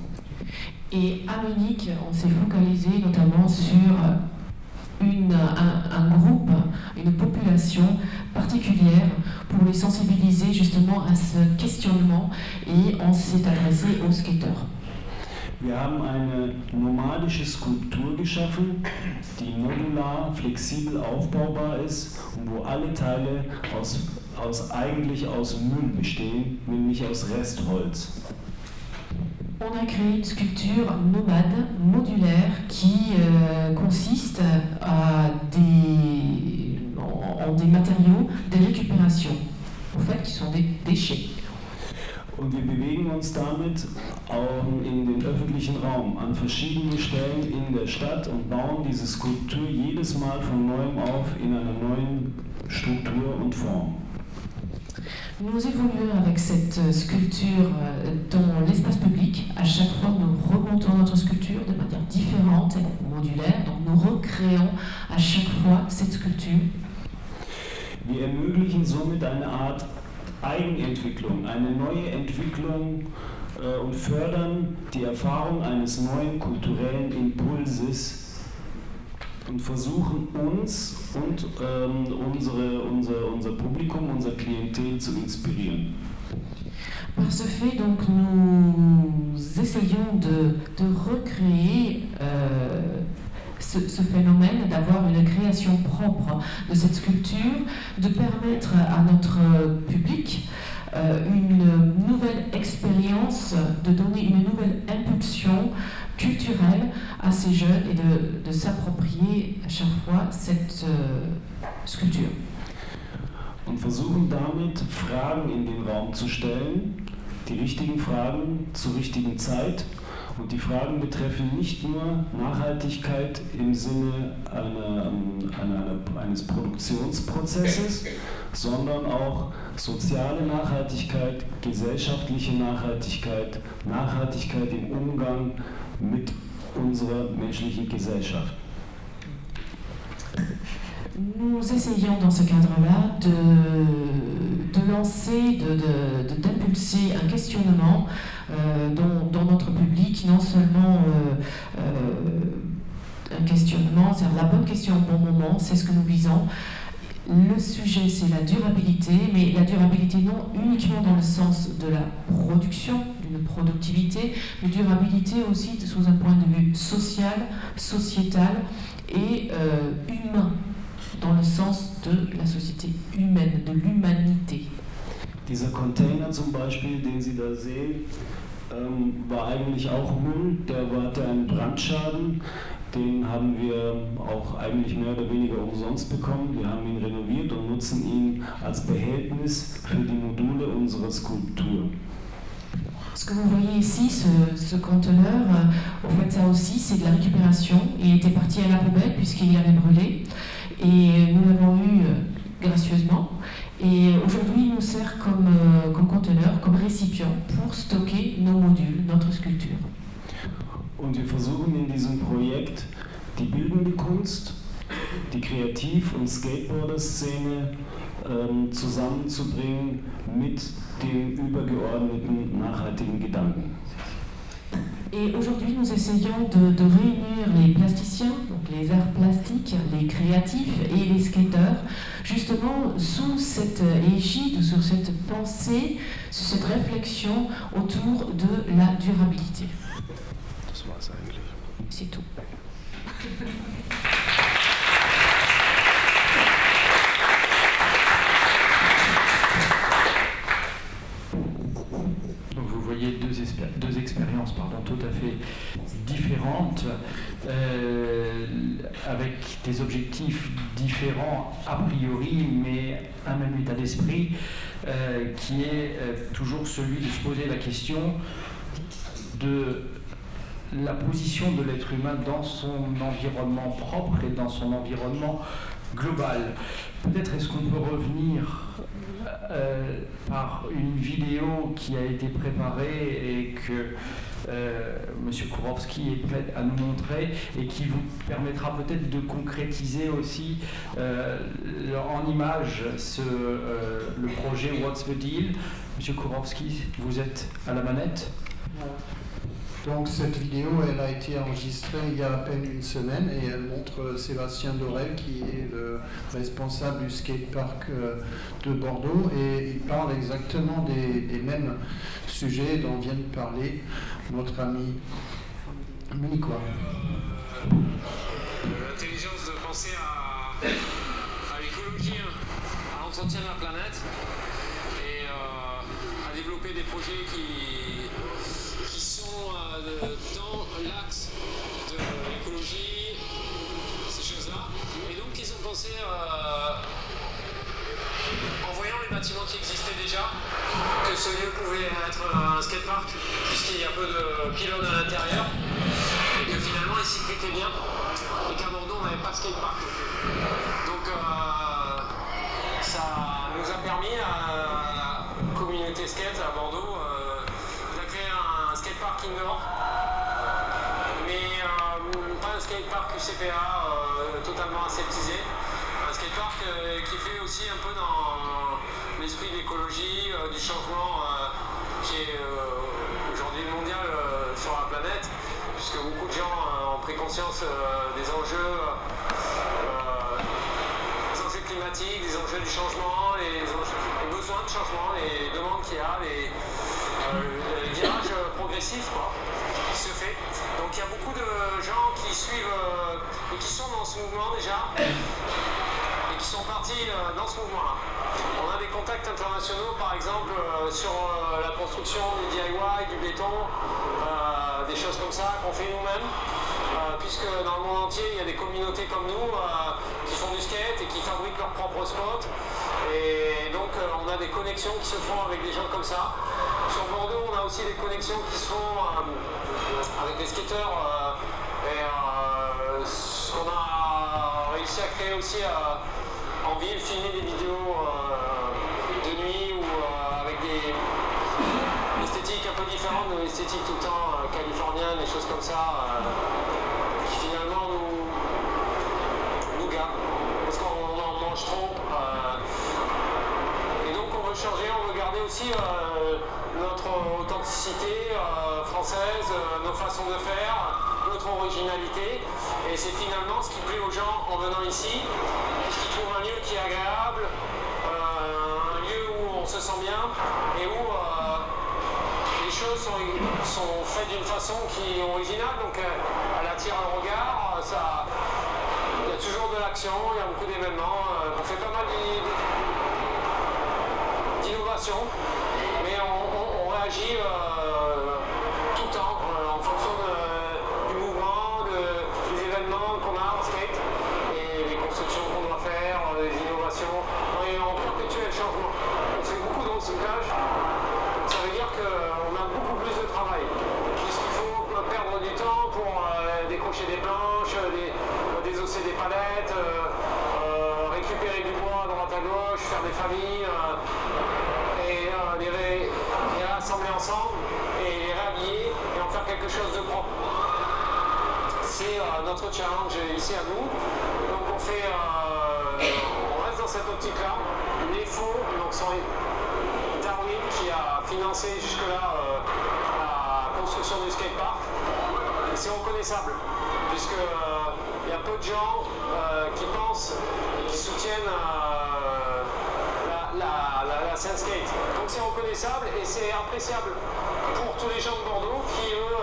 Et à Munich, on s'est focalisé notamment sur un groupe, une population particulière pour les sensibiliser justement à ce questionnement, et on s'est adressé aux skateurs. Wir haben eine nomadische Skulptur geschaffen, die modular, flexibel aufbaubar ist und wo alle Teile eigentlich aus Müll bestehen, nämlich aus Restholz. On a créé une sculpture nomade, modulaire, qui consiste en des matériaux de récupération, en fait, qui sont des déchets. Und wir bewegen uns damit auch in den öffentlichen Raum an verschiedene Stellen in der Stadt und bauen diese Skulptur jedes Mal von neuem auf in einer neuen Struktur und Form. Nous évoluons avec cette sculpture dans l'espace public. À chaque fois, nous remontons notre sculpture de manière différente et modulaire. Donc, nous recréons à chaque fois cette sculpture. Wir ermöglichen somit eine Art Eigenentwicklung, eine neue Entwicklung und fördern die Erfahrung eines neuen kulturellen Impulses und versuchen uns und unser Publikum, unser Klientel zu inspirieren. Par ce fait, donc, nous essayons de recréer ce phénomène, d'avoir une création propre de cette sculpture, de permettre à notre public une nouvelle expérience, de donner une nouvelle impulsion culturelle à ces jeunes et de s'approprier à chaque fois cette sculpture. Und versuchen damit, Fragen in den Raum zu stellen, die richtigen Fragen zur richtigen Zeit. Und die Fragen betreffen nicht nur Nachhaltigkeit im Sinne eines Produktionsprozesses, sondern auch soziale Nachhaltigkeit, gesellschaftliche Nachhaltigkeit, Nachhaltigkeit im Umgang mit unserer menschlichen Gesellschaft. Nous essayons dans ce cadre-là de lancer, d'impulser un questionnement dans notre public, non seulement un questionnement, c'est-à-dire la bonne question au bon moment, c'est ce que nous visons. Le sujet, c'est la durabilité, mais la durabilité non uniquement dans le sens de la production, d'une productivité, mais durabilité aussi sous un point de vue social, sociétal et humain, dans le sens de la société humaine, de l'humanité. Dieser Container zum Beispiel, den Sie da sehen, war eigentlich auch Müll, der hatte einen Brandschaden. Den haben wir auch eigentlich mehr oder weniger umsonst bekommen. Wir haben ihn renoviert und nutzen ihn als Behältnis für die Module unserer Skulptur. Ce que vous voyez ici, ce conteneur, en fait ça aussi c'est de la récupération. Il était parti à la poubelle puisqu'il avait brûlé et nous l'avons eu gracieusement. Et aujourd'hui il nous sert comme conteneur, comme récipient pour stocker nos modules, notre sculpture. Und wir versuchen in diesem Projekt die bildende Kunst, die Kreativ- und Skateboarder-Szene zusammenzubringen mit dem übergeordneten nachhaltigen Gedanken. Et aujourd'hui, nous essayons de réunir les plasticiens, donc les arts plastiques, les créatifs et les skateurs, justement sous cette égide, sur cette pensée, sur cette réflexion autour de la durabilité. C'est tout. voyez deux expériences tout à fait différentes, avec des objectifs différents a priori, mais un même état d'esprit qui est toujours celui de se poser la question de la position de l'être humain dans son environnement propre et dans son environnement global. Peut-être est-ce qu'on peut revenir par une vidéo qui a été préparée et que M. Kourovski est prêt à nous montrer et qui vous permettra peut-être de concrétiser aussi en images le projet What's the Deal. M. Kourovski, vous êtes à la manette. Donc cette vidéo, elle a été enregistrée il y a à peine une semaine et elle montre Sébastien Dorel qui est le responsable du skatepark de Bordeaux et il parle exactement des mêmes sujets dont vient de parler notre ami Munichois. L'intelligence de penser à l'écologie, à l'entretien de la planète et à développer des projets qui sont dans l'axe de l'écologie, ces choses-là. Et donc ils ont pensé, en voyant les bâtiments qui existaient déjà, que ce lieu pouvait être un skatepark, puisqu'il y a peu de pylônes à l'intérieur, et que finalement il s'y prêtait bien, et qu'à Bordeaux on n'avait pas de skatepark. Donc ça nous a permis à la communauté skate à Bordeaux de créer un skatepark indoor, mais pas un skatepark UCPA totalement aseptisé, un skatepark qui fait aussi un peu dans l'esprit de l'écologie, du changement qui est aujourd'hui mondial sur la planète, puisque beaucoup de gens ont pris conscience des enjeux climatiques, des enjeux du changement, les besoins de changement, les demandes qu'il y a, les virages progressifs qui se fait. Donc il y a beaucoup de gens qui suivent et qui sont dans ce mouvement déjà et qui sont partis dans ce mouvement-là. On a des contacts internationaux par exemple sur la construction du DIY, du béton, des choses comme ça qu'on fait nous-mêmes. Puisque dans le monde entier, il y a des communautés comme nous qui font du skate et qui fabriquent leurs propres spots. Et donc, on a des connexions qui se font avec des gens comme ça. Sur Bordeaux, on a aussi des connexions qui se font avec des skateurs. Ce qu'on a réussi à créer aussi en ville, filmer des vidéos de nuit ou avec des esthétiques un peu différentes de l'esthétique tout le temps californienne, des choses comme ça. Finalement nous gâte parce qu'on en mange trop et donc on veut changer, on veut garder aussi notre authenticité française, nos façons de faire, notre originalité et c'est finalement ce qui plaît aux gens en venant ici puisqu'ils trouvent un lieu qui est agréable, un lieu où on se sent bien et où les choses sont faites d'une façon qui est originale, donc elle attire le regard, il y a toujours de l'action, il y a beaucoup d'événements, on fait pas mal d'innovations, mais on réagit tout le temps en fonction du mouvement, des événements qu'on a en skate, et les constructions qu'on doit faire, les innovations, on est en perpétuel changement. On fait beaucoup de recyclage. Ça veut dire qu'on a beaucoup plus de travail, puisqu'il faut perdre du temps pour décrocher des planches, désosser des palettes, récupérer du bois à droite à gauche, faire des familles, et les rassembler ensemble, et les réhabiller, et en faire quelque chose de propre. C'est notre challenge ici à nous. Donc on reste dans cette optique-là. Les faux, donc sont Darwin qui a financé jusque-là la construction du skatepark. C'est reconnaissable, puisqu'il y a peu de gens qui pensent et qui soutiennent la scène skate. Donc c'est reconnaissable et c'est appréciable pour tous les gens de Bordeaux qui, eux,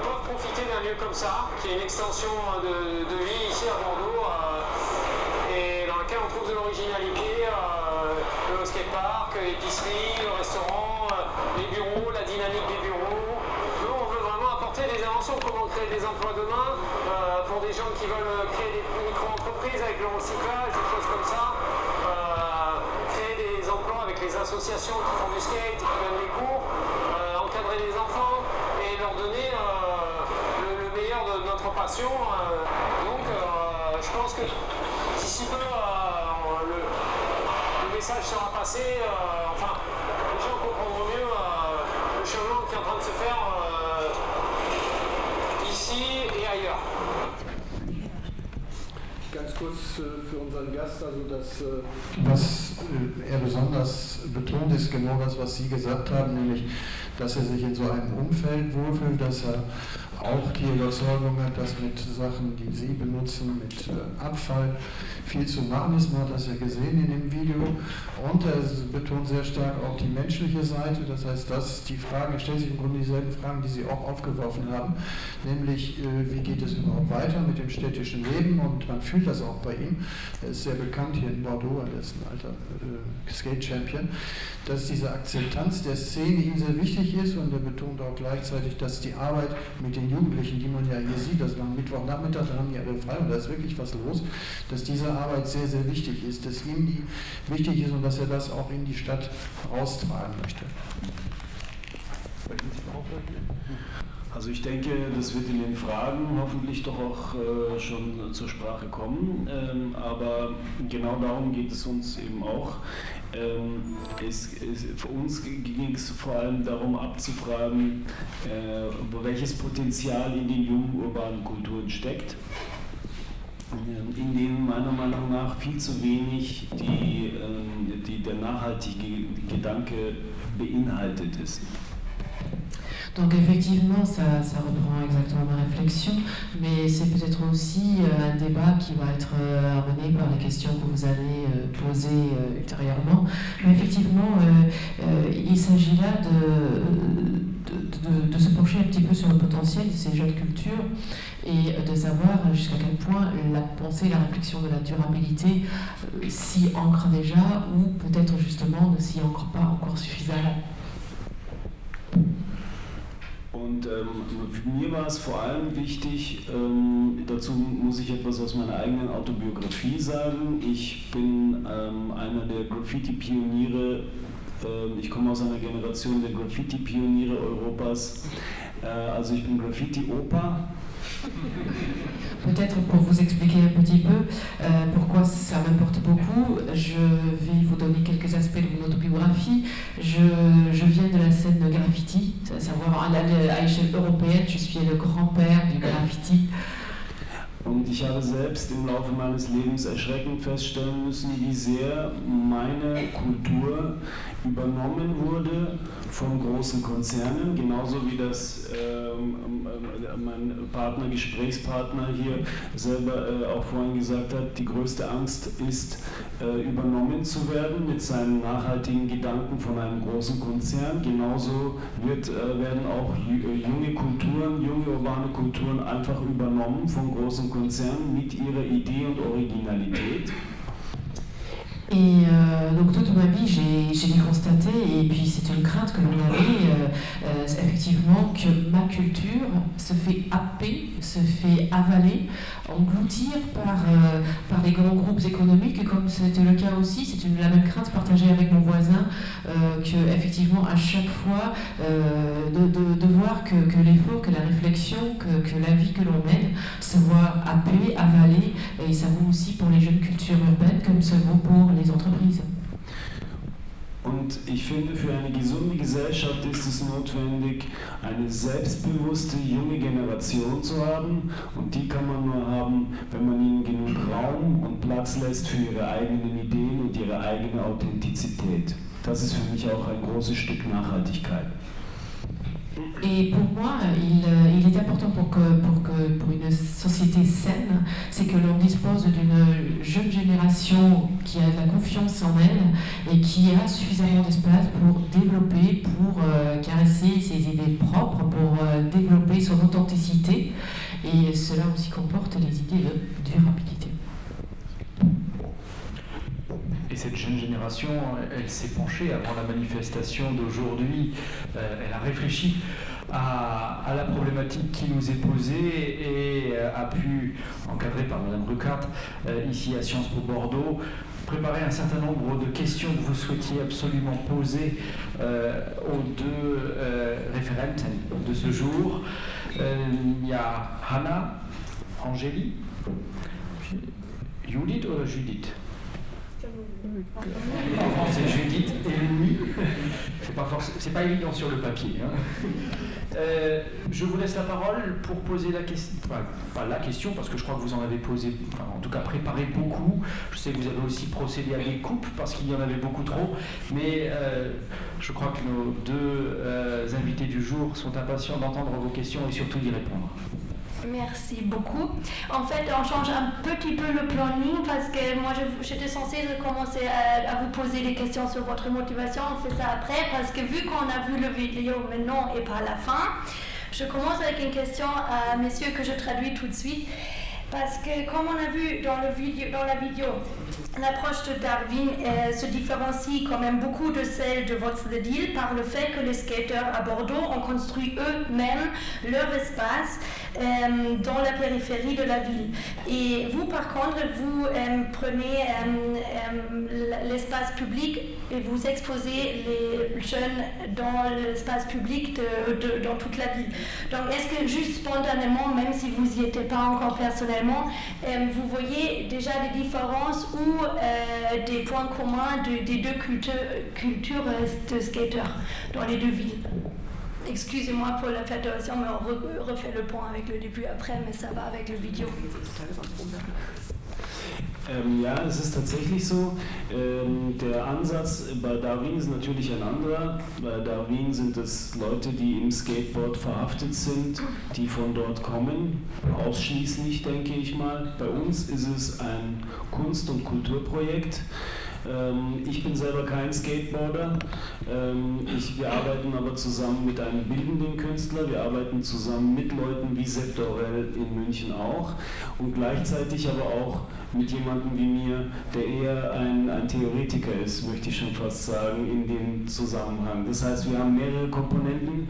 peuvent profiter d'un lieu comme ça, qui est une extension de vie ici à Bordeaux, et dans lequel on trouve de l'originalité, le skatepark, l'épicerie, le restaurant, les bureaux, la dynamique attention, comment créer des emplois demain pour des gens qui veulent créer des micro-entreprises avec le recyclage, des choses comme ça. Créer des emplois avec les associations qui font du skate, qui donnent des cours, encadrer les enfants et leur donner le meilleur de notre passion. Donc je pense que d'ici peu, le message sera passé, enfin les gens comprendront mieux le changement qui est en train de se faire ici et ailleurs. Ganz kurz für unseren Gast, also das, was er besonders betont, ist genau das, was Sie gesagt haben, nämlich, dass er sich in so einem Umfeld wohlfühlt, dass er auch die Überzeugung hat, dass mit Sachen, die Sie benutzen, mit Abfall viel zu machen ist. Man hat das ja gesehen in dem Video. Und er betont sehr stark auch die menschliche Seite. Das heißt, dass die Fragen, er stellt sich im Grunde dieselben Fragen, die Sie auch aufgeworfen haben. Nämlich, wie geht es überhaupt weiter mit dem städtischen Leben? Und man fühlt das auch bei ihm. Er ist sehr bekannt hier in Bordeaux, er ist ein alter Skate-Champion, dass diese Akzeptanz der Szene ihm sehr wichtig ist. Und er betont auch gleichzeitig, dass die Arbeit mit den Jugendlichen, die man ja hier sieht, das war am Mittwochnachmittag, da haben die alle frei und da ist wirklich was los, dass diese Arbeit sehr, sehr wichtig ist, dass ihm die wichtig ist und dass er das auch in die Stadt raustragen möchte. Also ich denke, das wird in den Fragen hoffentlich doch auch schon zur Sprache kommen, aber genau darum geht es uns eben auch. Für uns ging es vor allem darum abzufragen, welches Potenzial in den jungen urbanen Kulturen steckt, in denen meiner Meinung nach viel zu wenig der nachhaltige Gedanke beinhaltet ist. Donc effectivement, ça reprend exactement ma réflexion, mais c'est peut-être aussi un débat qui va être amené par les questions que vous allez poser ultérieurement. Mais effectivement, il s'agit là de se pencher un petit peu sur le potentiel de ces jeunes cultures et de savoir jusqu'à quel point la pensée, la réflexion de la durabilité s'y ancre déjà ou peut-être justement ne s'y ancre pas encore suffisamment. Und mir war es vor allem wichtig, dazu muss ich etwas aus meiner eigenen Autobiografie sagen. Ich bin einer der Graffiti-Pioniere, ich komme aus einer Generation der Graffiti-Pioniere Europas, also ich bin Graffiti-Opa. Peut-être pour vous expliquer un petit peu pourquoi ça m'importe beaucoup, je vais vous donner quelques aspects de mon autobiographie. Je viens de la scène de graffiti, à savoir à l'échelle européenne, je suis le grand-père du graffiti. Und ich habe selbst im Laufe meines Lebens erschreckend feststellen müssen, wie sehr meine Kultur übernommen wurde von großen Konzernen, genauso wie das mein Gesprächspartner hier selber auch vorhin gesagt hat, die größte Angst ist, übernommen zu werden mit seinen nachhaltigen Gedanken von einem großen Konzern. Genauso werden auch junge Kulturen, junge urbane Kulturen einfach übernommen von großen Konzernen mit ihrer Idee und Originalität. Et donc toute ma vie j'ai dû constater, et puis c'est une crainte que l'on avait, effectivement que ma culture se fait happer, se fait avaler, engloutir par les grands groupes économiques, et comme c'était le cas aussi, c'est la même crainte partagée avec mon voisin, que effectivement à chaque fois de voir que l'effort, que la réflexion, que la vie que l'on mène se voit happée, avalée, et ça vaut aussi pour les jeunes cultures urbaines comme ça vaut pour les entreprises. Und ich finde, für eine gesunde Gesellschaft ist es notwendig, eine selbstbewusste junge Generation zu haben. Und die kann man nur haben, wenn man ihnen genug Raum und Platz lässt für ihre eigenen Ideen und ihre eigene Authentizität. Das ist für mich auch ein großes Stück Nachhaltigkeit. Et pour moi, il est important pour une société saine, c'est que l'on dispose d'une jeune génération qui a de la confiance en elle et qui a suffisamment d'espace pour développer, pour caresser ses idées propres, pour développer son authenticité. Et cela aussi comporte les idées de durabilité. Et cette jeune génération, elle s'est penchée avant la manifestation d'aujourd'hui, elle a réfléchi à la problématique qui nous est posée et a pu, encadré par Mme Ruckert, ici à Sciences Po Bordeaux, préparer un certain nombre de questions que vous souhaitiez absolument poser aux deux référentes de ce jour. Il y a Hannah, Angélie, Judith ou Judith? En français, Judith et Louis. C'est pas évident sur le papier. Hein. Je vous laisse la parole pour poser la question. Enfin, la question, parce que je crois que vous en avez posé, en tout cas préparé beaucoup. Je sais que vous avez aussi procédé à des coupes parce qu'il y en avait beaucoup trop. Mais je crois que nos deux invités du jour sont impatients d'entendre vos questions et surtout d'y répondre. Merci beaucoup. En fait, on change un petit peu le planning parce que moi, j'étais censée commencer à vous poser des questions sur votre motivation. On fait ça après parce que vu qu'on a vu le vidéo maintenant et pas la fin, je commence avec une question à messieurs que je traduis tout de suite. Parce que comme on a vu dans la vidéo, l'approche de Darwin se différencie quand même beaucoup de celle de Wotz-le-Deal par le fait que les skateurs à Bordeaux ont construit eux-mêmes leur espace dans la périphérie de la ville. Et vous, par contre, vous prenez l'espace public et vous exposez les jeunes dans l'espace public dans toute la ville. Donc, est-ce que juste spontanément, même si vous n'y étiez pas encore personnellement, vous voyez déjà des différences ou des points communs des deux cultures de skateurs dans les deux villes? Excusez-moi pour la faturation, mais on refait le point avec le début après, mais ça va avec le vidéo. Ja, es ist tatsächlich so. Der Ansatz bei Darwin ist natürlich ein anderer. Bei Darwin sind es Leute, die im Skateboard verhaftet sind, die von dort kommen, ausschließlich, denke ich mal. Bei uns ist es ein Kunst- und Kulturprojekt. Ich bin selber kein Skateboarder. Wir arbeiten aber zusammen mit einem bildenden Künstler. Wir arbeiten zusammen mit Leuten wie Sepp Dorrell in München auch und gleichzeitig aber auch mit jemandem wie mir, der eher ein Theoretiker ist, möchte ich schon fast sagen, in dem Zusammenhang. Das heißt, wir haben mehrere Komponenten.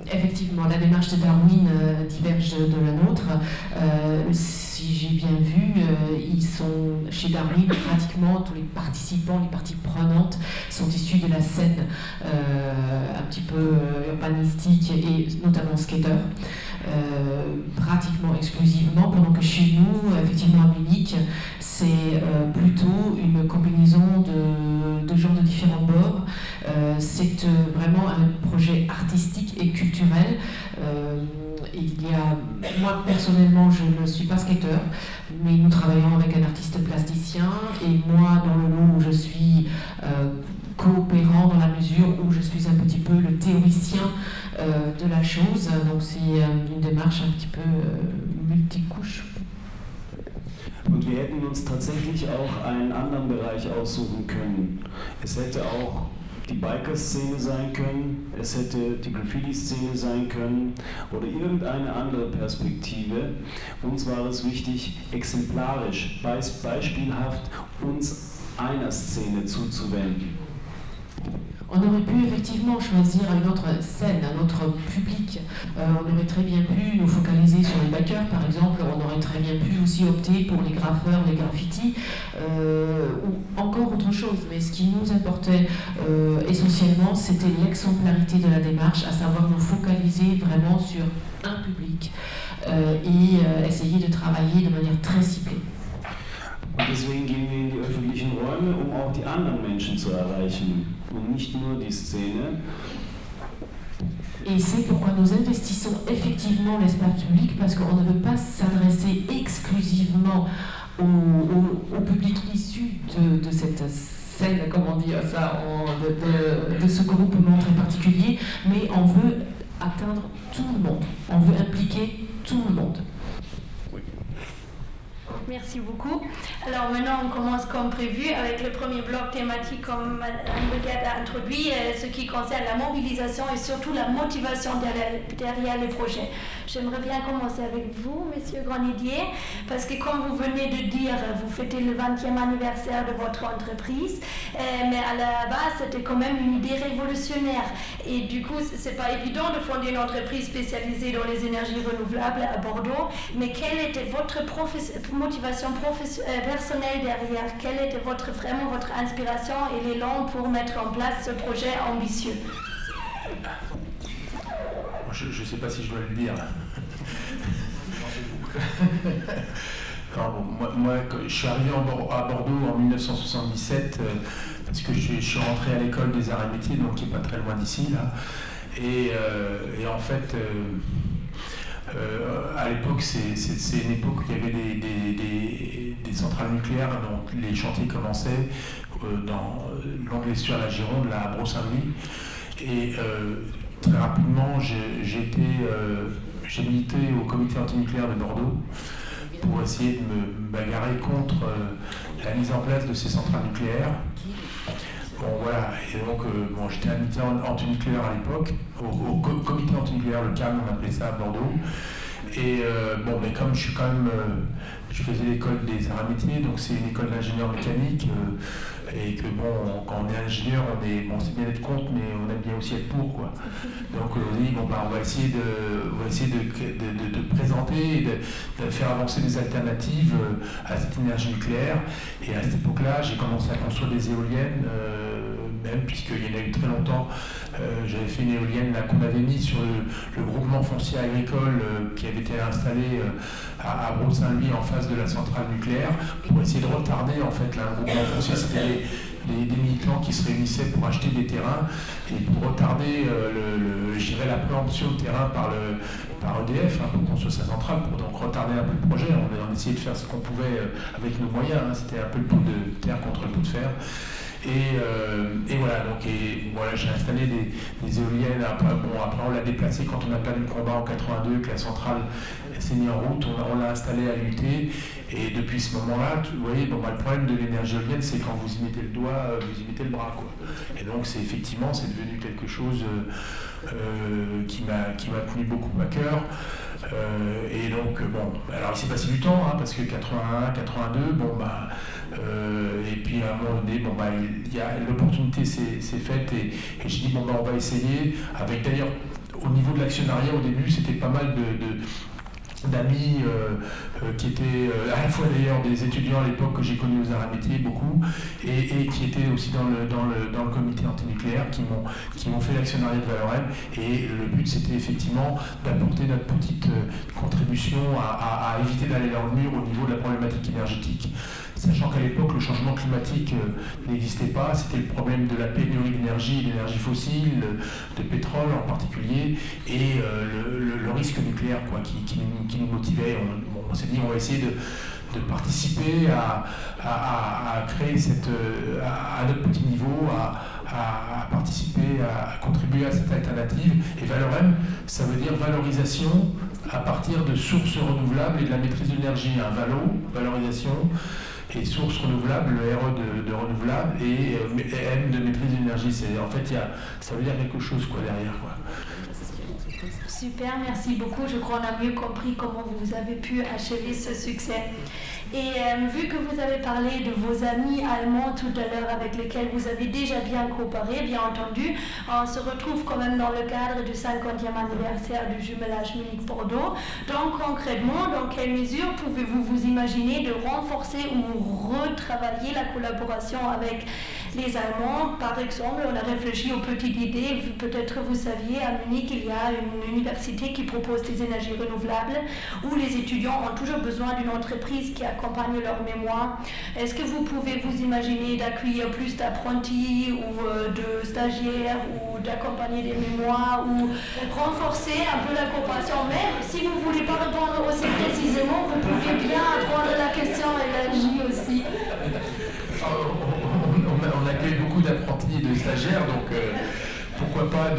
Effectivement, la démarche de Darwin diverge de la nôtre. Si j'ai bien vu, ils sont chez Darwin, pratiquement tous les participants, les parties prenantes sont issus de la scène un petit peu urbanistique et notamment skater. Pratiquement exclusivement, pendant que chez nous, effectivement à Munich, c'est plutôt une combinaison de gens de différents bords. C'est vraiment un projet artistique et culturel. Moi personnellement, je ne suis pas skateur, mais nous travaillons avec un artiste plasticien et moi dans le lot où je suis coopérant dans la mesure où je suis un petit peu le théoricien de la chose. Donc c'est une démarche un petit peu multicouche. Und wir hätten uns tatsächlich auch einen anderen Bereich aussuchen können. Es hätte auch die Biker-Szene sein können, es hätte die Graffiti-Szene sein können oder irgendeine andere Perspektive. Uns war es wichtig, exemplarisch, beispielhaft uns einer Szene zuzuwenden. On aurait pu effectivement choisir une autre scène, un autre public. On aurait très bien pu nous focaliser sur les bikers, par exemple. On aurait très bien pu aussi opter pour les graffeurs, les graffitis, ou encore autre chose. Mais ce qui nous importait essentiellement, c'était l'exemplarité de la démarche, à savoir nous focaliser vraiment sur un public et essayer de travailler de manière très ciblée. Und deswegen gehen wir in die öffentlichen Räume, um auch die anderen Menschen zu erreichen und nicht nur die Szene. Et c'est pourquoi nous investissons effectivement l'espace public, parce qu'on ne veut pas s'adresser exclusivement au public issu de cette scène, comment dire ça, de ce groupement très particulier, mais on veut atteindre tout le monde, on veut impliquer tout le monde. Merci beaucoup. Alors maintenant, on commence comme prévu avec le premier bloc thématique comme Mme Ruckert a introduit, ce qui concerne la mobilisation et surtout la motivation derrière les projets. J'aimerais bien commencer avec vous, Monsieur Granidier, parce que comme vous venez de dire, vous fêtez le 20e anniversaire de votre entreprise, mais à la base, c'était quand même une idée révolutionnaire. Et du coup, c'est pas évident de fonder une entreprise spécialisée dans les énergies renouvelables à Bordeaux, mais quelle était votre motivation personnelle derrière? Quelle était vraiment votre inspiration et l'élan pour mettre en place ce projet ambitieux? Je ne sais pas si je dois le dire. Moi, je suis arrivé à Bordeaux en 1977 parce que je suis rentré à l'école des arts et métiers, donc qui n'est pas très loin d'ici, là. Et en fait, à l'époque, c'est une époque où il y avait des centrales nucléaires, donc les chantiers commençaient dans l'angle estuaire de la Gironde, là, à Bro-Saint-Louis. Et très rapidement, j'ai milité au comité antinucléaire de Bordeaux pour essayer de me bagarrer contre la mise en place de ces centrales nucléaires. Bon, voilà, et donc j'étais un militaire antinucléaire à l'époque, au comité antinucléaire, le CAM, on appelait ça à Bordeaux. Et mais comme je suis quand même, je faisais l'école des arts et métiers, donc c'est une école d'ingénieur mécanique, et que quand on est ingénieur, c'est bien d'être contre, mais on aime bien aussi être pour, quoi. Donc on dit on va essayer de présenter et de faire avancer des alternatives à cette énergie nucléaire. Et à cette époque-là, j'ai commencé à construire des éoliennes, même puisqu'il y en a eu très longtemps. J'avais fait une éolienne là qu'on avait mis sur le groupement foncier agricole qui avait été installé à Bro-Saint-Louis en face de la centrale nucléaire pour essayer de retarder en fait là, le groupement foncier. C'était des militants qui se réunissaient pour acheter des terrains et pour retarder la préemption de terrain par EDF pour construire sa centrale, pour donc retarder un peu le projet. On essayait de faire ce qu'on pouvait avec nos moyens. C'était un peu le pot de terre contre le pot de fer. Et voilà, donc j'ai installé des éoliennes. Après on l'a déplacé quand on a perdu le combat en 82, que la centrale s'est mise en route, on l'a installé à l'UT. Et depuis ce moment-là, vous voyez, le problème de l'énergie éolienne, c'est quand vous y mettez le doigt, vous y mettez le bras, quoi. Et donc c'est devenu quelque chose qui m'a tenu beaucoup à cœur. Et donc alors il s'est passé du temps, parce que 81, 82, et puis à un moment donné, l'opportunité s'est faite et je dis on va essayer. Avec d'ailleurs au niveau de l'actionnariat au début, c'était pas mal d'amis qui étaient à la fois d'ailleurs des étudiants à l'époque que j'ai connus aux arts et métiers beaucoup et qui étaient aussi dans le comité antinucléaire qui m'ont fait l'actionnariat de Valorem, et le but c'était effectivement d'apporter notre petite contribution à éviter d'aller dans le mur au niveau de la problématique énergétique. Sachant qu'à l'époque, le changement climatique n'existait pas, c'était le problème de la pénurie d'énergie, d'énergie fossile, de pétrole en particulier, et le risque nucléaire qui nous motivait. On s'est dit on va essayer de participer à créer à notre petit niveau, à participer, à contribuer à cette alternative. Et Valorem, ça veut dire valorisation à partir de sources renouvelables et de la maîtrise de l'énergie. Valorisation et sources renouvelables, le RE de renouvelable et M de maîtrise de l'énergie. En fait, ça veut dire quelque chose derrière. Super, merci beaucoup. Je crois qu'on a mieux compris comment vous avez pu achever ce succès. Et vu que vous avez parlé de vos amis allemands tout à l'heure avec lesquels vous avez déjà bien coopéré, bien entendu, on se retrouve quand même dans le cadre du 50e anniversaire du jumelage Munich-Bordeaux. Donc concrètement, dans quelle mesure pouvez-vous vous imaginer de renforcer ou retravailler la collaboration avec les Allemands? Par exemple, on a réfléchi aux petites idées. Peut-être vous saviez, à Munich, il y a une université qui propose des énergies renouvelables où les étudiants ont toujours besoin d'une entreprise qui accompagne leur mémoire. Est-ce que vous pouvez vous imaginer d'accueillir plus d'apprentis ou de stagiaires ou d'accompagner des mémoires ou renforcer un peu la coopération? Mais si vous ne voulez pas répondre aussi précisément, vous pouvez bien prendre la question élargie aussi. On accueille beaucoup d'apprentis et de stagiaires, donc pourquoi pas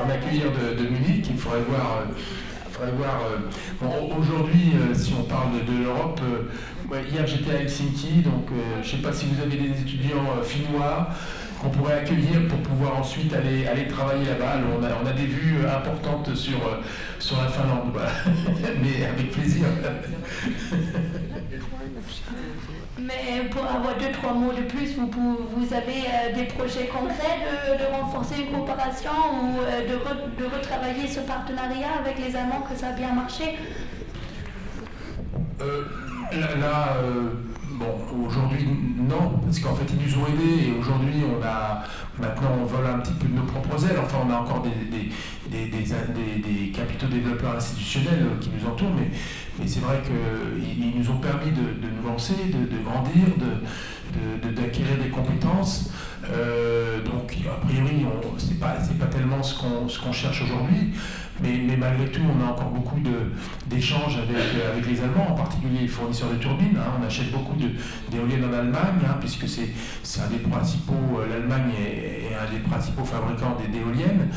en accueillir de Munich. Il faudrait voir. Aujourd'hui, si on parle de l'Europe, hier j'étais à Helsinki, donc je ne sais pas si vous avez des étudiants finnois. qu'on pourrait accueillir pour pouvoir ensuite aller travailler là-bas. On a des vues importantes sur la Finlande, voilà. Mais avec plaisir. Mais pour avoir 2-3 mots de plus, vous avez des projets concrets de renforcer une coopération ou de retravailler ce partenariat avec les Allemands, que ça a bien marché? Bon, aujourd'hui, non, parce qu'en fait, ils nous ont aidés et aujourd'hui, maintenant, on vole un petit peu de nos propres ailes. Enfin, on a encore des capitaux développeurs institutionnels qui nous entourent, mais c'est vrai qu'ils nous ont permis de nous lancer, de grandir, d'acquérir des compétences. Donc, a priori, c'est pas tellement ce qu'on cherche aujourd'hui. Mais malgré tout, on a encore beaucoup d'échanges avec les Allemands, en particulier les fournisseurs de turbines. On achète beaucoup d'éoliennes en Allemagne, puisque c'est un des principaux, l'Allemagne est un des principaux fabricants d'éoliennes.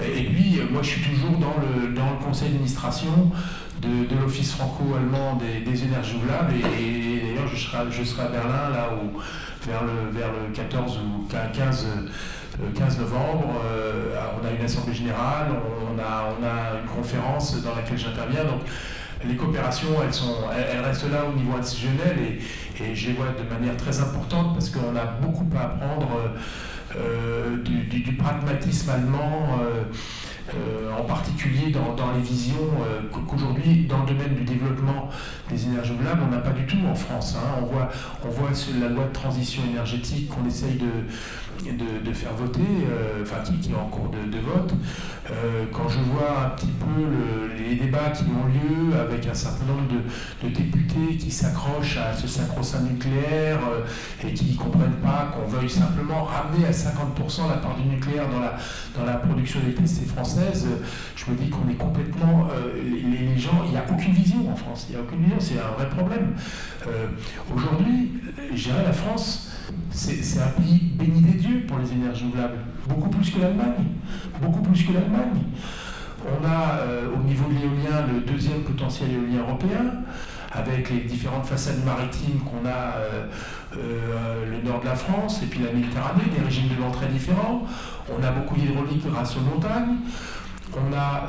Et puis, moi, je suis toujours dans le conseil d'administration de l'Office franco-allemand des énergies renouvelables. Et d'ailleurs, je serai à Berlin, là, vers le 14 ou 15 novembre, on a une assemblée générale, on a une conférence dans laquelle j'interviens. Donc les coopérations, elles restent là au niveau institutionnel et je les vois de manière très importante parce qu'on a beaucoup à apprendre du pragmatisme allemand, en particulier dans les visions qu'aujourd'hui, dans le domaine du développement des énergies renouvelables, on n'a pas du tout en France. On voit la loi de transition énergétique qu'on essaye de faire voter, qui est en cours de vote. Quand je vois un petit peu les débats qui ont lieu avec un certain nombre de députés qui s'accrochent à ce sacro-saint nucléaire et qui ne comprennent pas qu'on veuille simplement ramener à 50% la part du nucléaire dans la production d'électricité française, je me dis qu'on est complètement... les gens, il n'y a aucune vision en France, il n'y a aucune vision, c'est un vrai problème. Aujourd'hui, je dirais la France, c'est un pays béni des dieux pour les énergies renouvelables, beaucoup plus que l'Allemagne, beaucoup plus que l'Allemagne. On a au niveau de l'éolien le deuxième potentiel éolien européen, avec les différentes façades maritimes qu'on a le nord de la France et puis la Méditerranée, des régimes de vent très différents. On a beaucoup d'hydraulique grâce aux montagnes. On a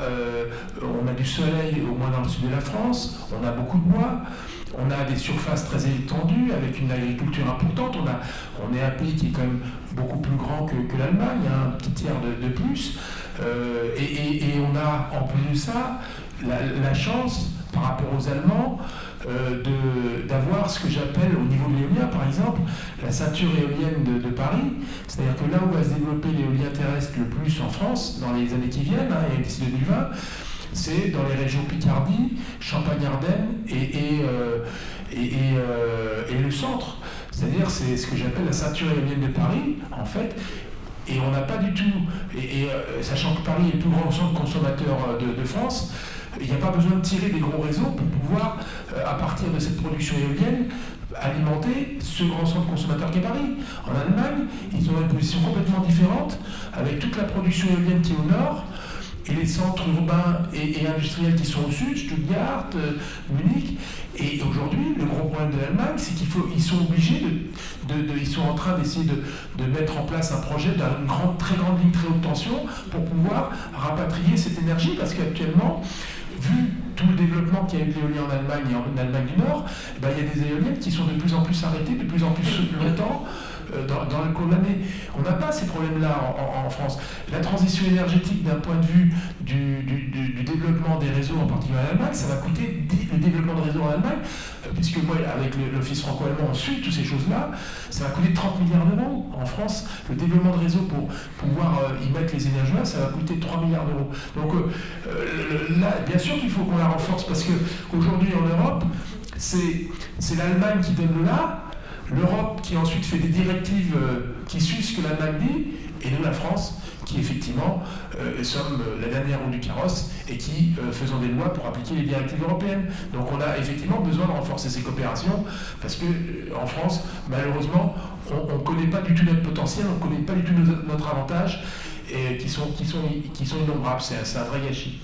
du soleil au moins dans le sud de la France, on a beaucoup de bois, on a des surfaces très étendues avec une agriculture importante, on est un pays qui est quand même beaucoup plus grand que l'Allemagne, un petit tiers de plus, et on a en plus de ça la chance par rapport aux Allemands d'avoir ce que j'appelle au niveau de l'éolien par exemple la ceinture éolienne de Paris, c'est-à-dire que là où va se développer l'éolien terrestre le plus en France dans les années qui viennent, et d'ici 2020, c'est dans les régions Picardie, Champagne-Ardenne et le centre, c'est-à-dire c'est ce que j'appelle la ceinture éolienne de Paris en fait. Et on n'a pas du tout, sachant que Paris est le plus grand centre consommateur de France, il n'y a pas besoin de tirer des gros réseaux pour pouvoir, à partir de cette production éolienne, alimenter ce grand centre consommateur qu'est Paris. En Allemagne, ils ont une position complètement différente, avec toute la production éolienne qui est au nord, et les centres urbains et industriels qui sont au sud, Stuttgart, Munich. Et aujourd'hui, le gros problème de l'Allemagne, c'est qu'ils sont obligés ils sont en train d'essayer de mettre en place un projet d'une très grande ligne très haute tension pour pouvoir rapatrier cette énergie, parce qu'actuellement, vu tout le développement qu'il y a eu de l'éolien en Allemagne et en Allemagne du Nord, il y a des éoliennes qui sont de plus en plus arrêtées, de plus en plus longtemps dans le cours de l'année. On n'a pas ces problèmes-là en France. La transition énergétique d'un point de vue du développement des réseaux, en particulier en Allemagne, ça va coûter le développement de réseaux en Allemagne, puisque moi, avec l'Office franco-allemand, on suit toutes ces choses-là, ça va coûter 30 milliards d'euros. En France, le développement de réseaux pour pouvoir y mettre les énergies là, ça va coûter 3 milliards d'euros. Donc là, bien sûr qu'il faut qu'on la renforce, parce qu'aujourd'hui en Europe, c'est l'Allemagne qui donne le là, l'Europe qui ensuite fait des directives qui suivent ce que l'Allemagne dit, et nous, la France, qui effectivement sommes la dernière roue du carrosse et qui faisons des lois pour appliquer les directives européennes. Donc on a effectivement besoin de renforcer ces coopérations, parce qu'en France, malheureusement, on ne connaît pas du tout notre potentiel, on ne connaît pas du tout notre avantage, et qui sont innombrables. C'est un vrai gâchis.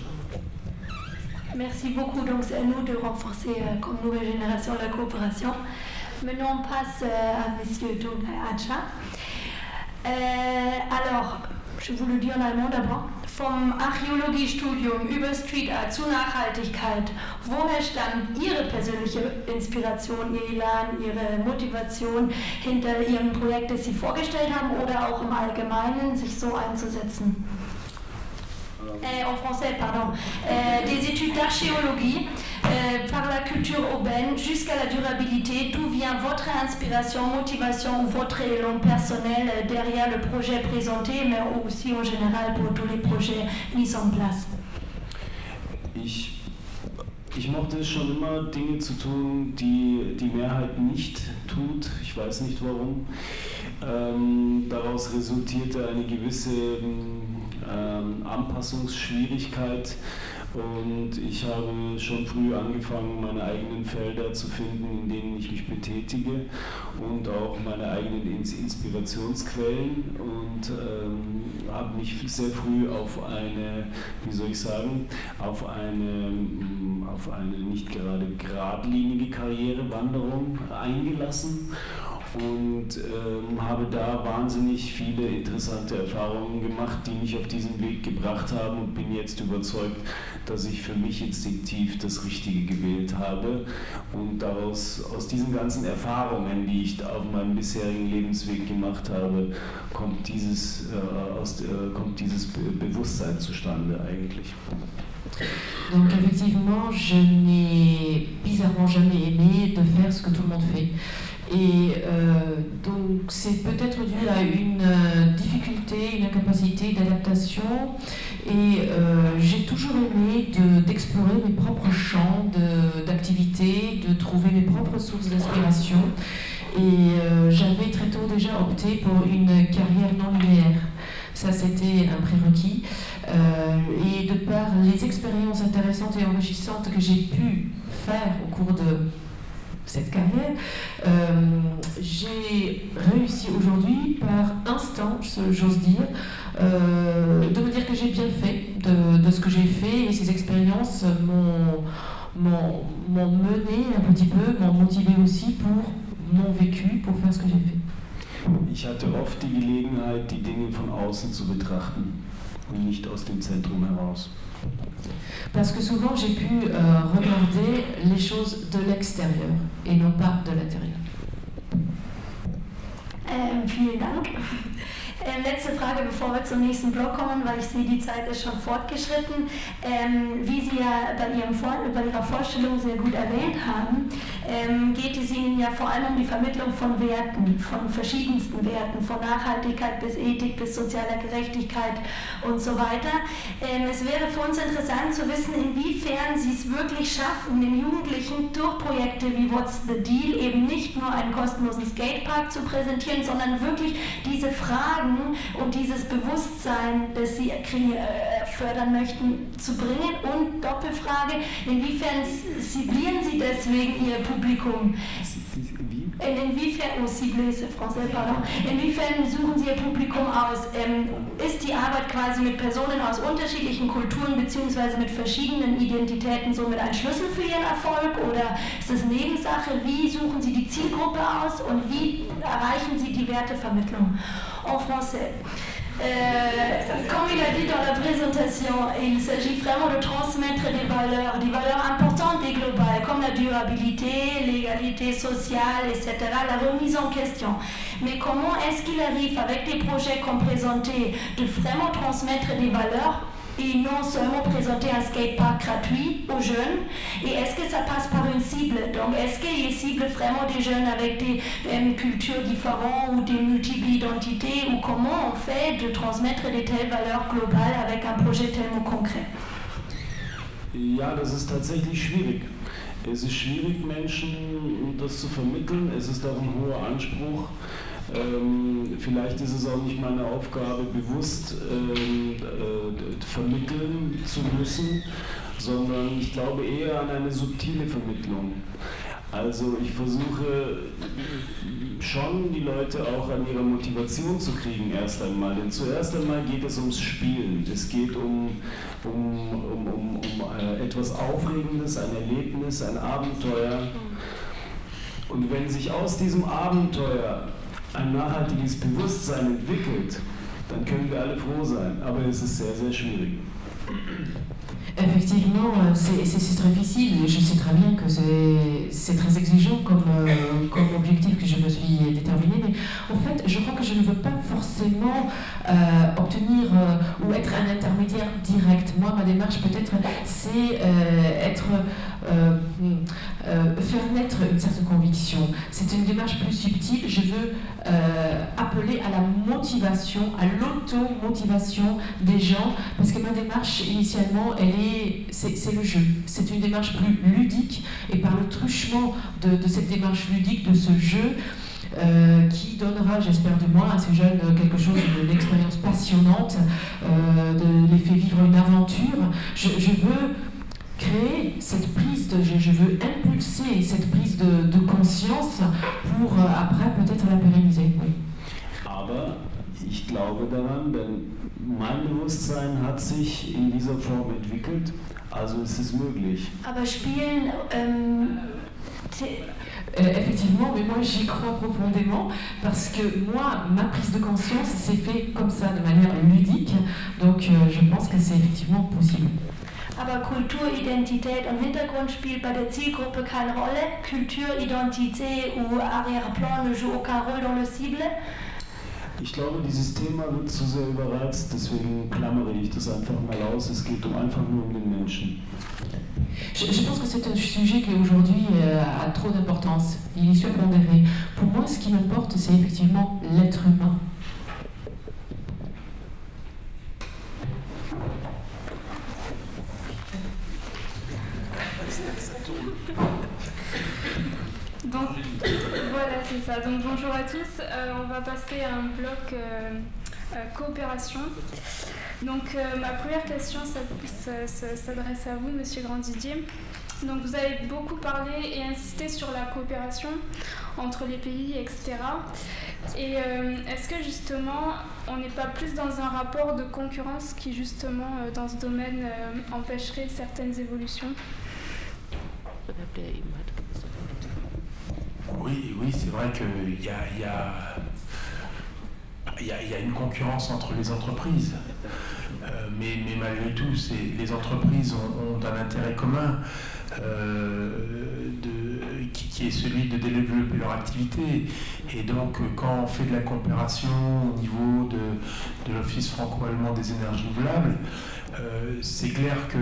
Merci beaucoup. Donc c'est à nous de renforcer comme nouvelle génération la coopération. Maintenant on passe à M. Tongai Acha. Alors, je vous le dis en allemand d'abord. Vom Archäologiestudium über Street Art zu Nachhaltigkeit. Woher stammt Ihre persönliche Inspiration, Ihr Elan, Ihre Motivation hinter Ihrem Projekt, das Sie vorgestellt haben oder auch im Allgemeinen, sich so einzusetzen? En français, pardon. Des études d'archéologie par la culture urbaine jusqu'à la durabilité. D'où vient votre inspiration, motivation ou votre élan personnel derrière le projet présenté, mais aussi en général pour tous les projets mis en place? Ich mochte es schon immer, Dinge zu tun, die die Mehrheit nicht tut. Ich weiß nicht warum. Daraus resultierte eine gewisse Anpassungsschwierigkeit und ich habe schon früh angefangen, meine eigenen Felder zu finden, in denen ich mich betätige und auch meine eigenen Inspirationsquellen und habe mich sehr früh auf eine, wie soll ich sagen, auf eine nicht gerade geradlinige Karrierewanderung eingelassen. Und habe da wahnsinnig viele interessante Erfahrungen gemacht, die mich auf diesen Weg gebracht haben und bin jetzt überzeugt, dass ich für mich instinktiv das Richtige gewählt habe und aus diesen ganzen Erfahrungen, die ich auf meinem bisherigen Lebensweg gemacht habe, kommt dieses Bewusstsein zustande eigentlich. Donc effectivement, je n'ai bizarrement jamais aimé de faire ce que tout le monde fait. Et donc c'est peut-être dû à une difficulté, une incapacité d'adaptation et j'ai toujours aimé d'explorer mes propres champs d'activité, de trouver mes propres sources d'inspiration et j'avais très tôt déjà opté pour une carrière non linéaire. Ça c'était un prérequis et de par les expériences intéressantes et enrichissantes que j'ai pu faire au cours de cette carrière, j'ai réussi aujourd'hui par instant, j'ose dire, de me dire que j'ai bien fait de ce que j'ai fait et ces expériences m'ont mené un petit peu, m'ont motivé aussi pour mon vécu, pour faire ce que j'ai fait. Ich hatte oft die Gelegenheit, die Dinge von außen zu betrachten und nicht aus dem Zentrum heraus. Parce que souvent j'ai pu regarder les choses de l'extérieur et non pas de l'intérieur. Vielen Dank. Letzte Frage, bevor wir zum nächsten Block kommen, weil ich sehe, die Zeit ist schon fortgeschritten. Wie Sie ja bei Ihrer Vorstellung sehr gut erwähnt haben, geht es Ihnen ja vor allem um die Vermittlung von Werten, von verschiedensten Werten, von Nachhaltigkeit bis Ethik, bis sozialer Gerechtigkeit und so weiter. Es wäre für uns interessant zu wissen, inwiefern Sie es wirklich schaffen, den Jugendlichen durch Projekte wie What's the Deal eben nicht nur einen kostenlosen Skatepark zu präsentieren, sondern wirklich diese Fragen und dieses Bewusstsein, das Sie fördern möchten, zu bringen. Und Doppelfrage, inwiefern ciblieren Sie deswegen Ihr Publikum? Inwiefern suchen Sie Ihr Publikum aus? Ist die Arbeit quasi mit Personen aus unterschiedlichen Kulturen bzw. mit verschiedenen Identitäten somit ein Schlüssel für Ihren Erfolg oder ist das Nebensache? Wie suchen Sie die Zielgruppe aus und wie erreichen Sie die Wertevermittlung? En français. Comme il a dit dans la présentation, il s'agit vraiment de transmettre des valeurs importantes et globales, comme la durabilité, l'égalité sociale, etc., la remise en question. Mais comment est-ce qu'il arrive, avec des projets comme présentés, de vraiment transmettre des valeurs et non seulement présenter un skatepark gratuit aux jeunes? Et est-ce que ça passe par une cible? Donc est-ce qu'il cible vraiment des jeunes avec des cultures différentes ou des multiples identités? Ou comment on fait de transmettre des telles valeurs globales avec un projet tellement concret? Ja, das ist tatsächlich schwierig. Es ist schwierig, Menschen das zu vermitteln. Es ist auch ein hoher Anspruch. Vielleicht ist es auch nicht meine Aufgabe, bewusst vermitteln zu müssen, sondern ich glaube eher an eine subtile Vermittlung. Also ich versuche schon, die Leute auch an ihrer Motivation zu kriegen erst einmal. Denn zuerst einmal geht es ums Spielen. Es geht um etwas Aufregendes, ein Erlebnis, ein Abenteuer. Und wenn sich aus diesem Abenteuer ein nachhaltiges Bewusstsein entwickelt, dann können wir alle froh sein. Aber es ist sehr, sehr schwierig. Effectivement, c'est très difficile. Je sais très bien que c'est très exigeant comme objectif que je me suis déterminé. Mais en fait, je crois que je ne veux pas forcément obtenir ou être un intermédiaire direct. Moi, ma démarche peut-être, c'est faire naître une certaine conviction. C'est une démarche plus subtile. Je veux appeler à la motivation, à l'auto-motivation des gens, parce que ma démarche initialement, c'est le jeu. C'est une démarche plus ludique, et par le truchement de cette démarche ludique, de ce jeu, qui donnera, j'espère du moins, à ces jeunes quelque chose d'une expérience passionnante, de les faire vivre une aventure. Je veux créer cette prise je veux impulser cette prise de conscience pour après peut-être la pérenniser. Oui. Aber ich glaube daran, denn mein Bewusstsein hat sich in dieser Form entwickelt, also ist es möglich. Aber spielen effectivement, mais moi j'y crois profondément parce que moi, ma prise de conscience s'est faite comme ça, de manière ludique, donc je pense que c'est effectivement possible. Aber Kultur, Identität und Hintergrund spielt bei der Zielgruppe keine Rolle. Culture, identité ou arrière-plan ne jouent aucun rôle dans le cible. Ich glaube, dieses Thema wird zu sehr überreizt, deswegen klammere ich das einfach mal aus. Es geht einfach nur um den Menschen. Je pense que c'est un sujet qui aujourd'hui a trop d'importance. Il est surpondéré. Pour moi, ce qui m'importe, c'est effectivement l'être humain. Donc, voilà, c'est ça. Donc, bonjour à tous. On va passer à un bloc coopération. Donc, ma première question s'adresse à vous, Monsieur Grandidier. Donc, vous avez beaucoup parlé et insisté sur la coopération entre les pays, etc. Et est-ce que justement, on n'est pas plus dans un rapport de concurrence qui, justement, dans ce domaine, empêcherait certaines évolutions ? Oui, c'est vrai qu'il y a une concurrence entre les entreprises, mais malgré tout, les entreprises ont un intérêt commun qui est celui de développer leur activité. Et donc, quand on fait de la coopération au niveau de l'Office franco-allemand des énergies renouvelables, c'est clair que,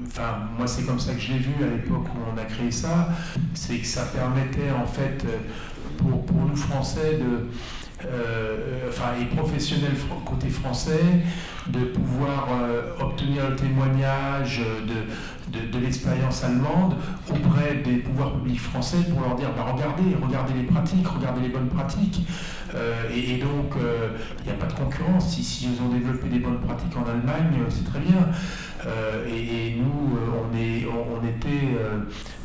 enfin, moi c'est comme ça que je l'ai vu à l'époque où on a créé ça, c'est que ça permettait en fait pour nous Français et professionnels côté français, de pouvoir obtenir le témoignage de l'expérience allemande auprès des pouvoirs publics français pour leur dire regardez les pratiques, regardez les bonnes pratiques. Et donc, il n'y a pas de concurrence. Si ils ont développé des bonnes pratiques en Allemagne, c'est très bien. Et nous, on était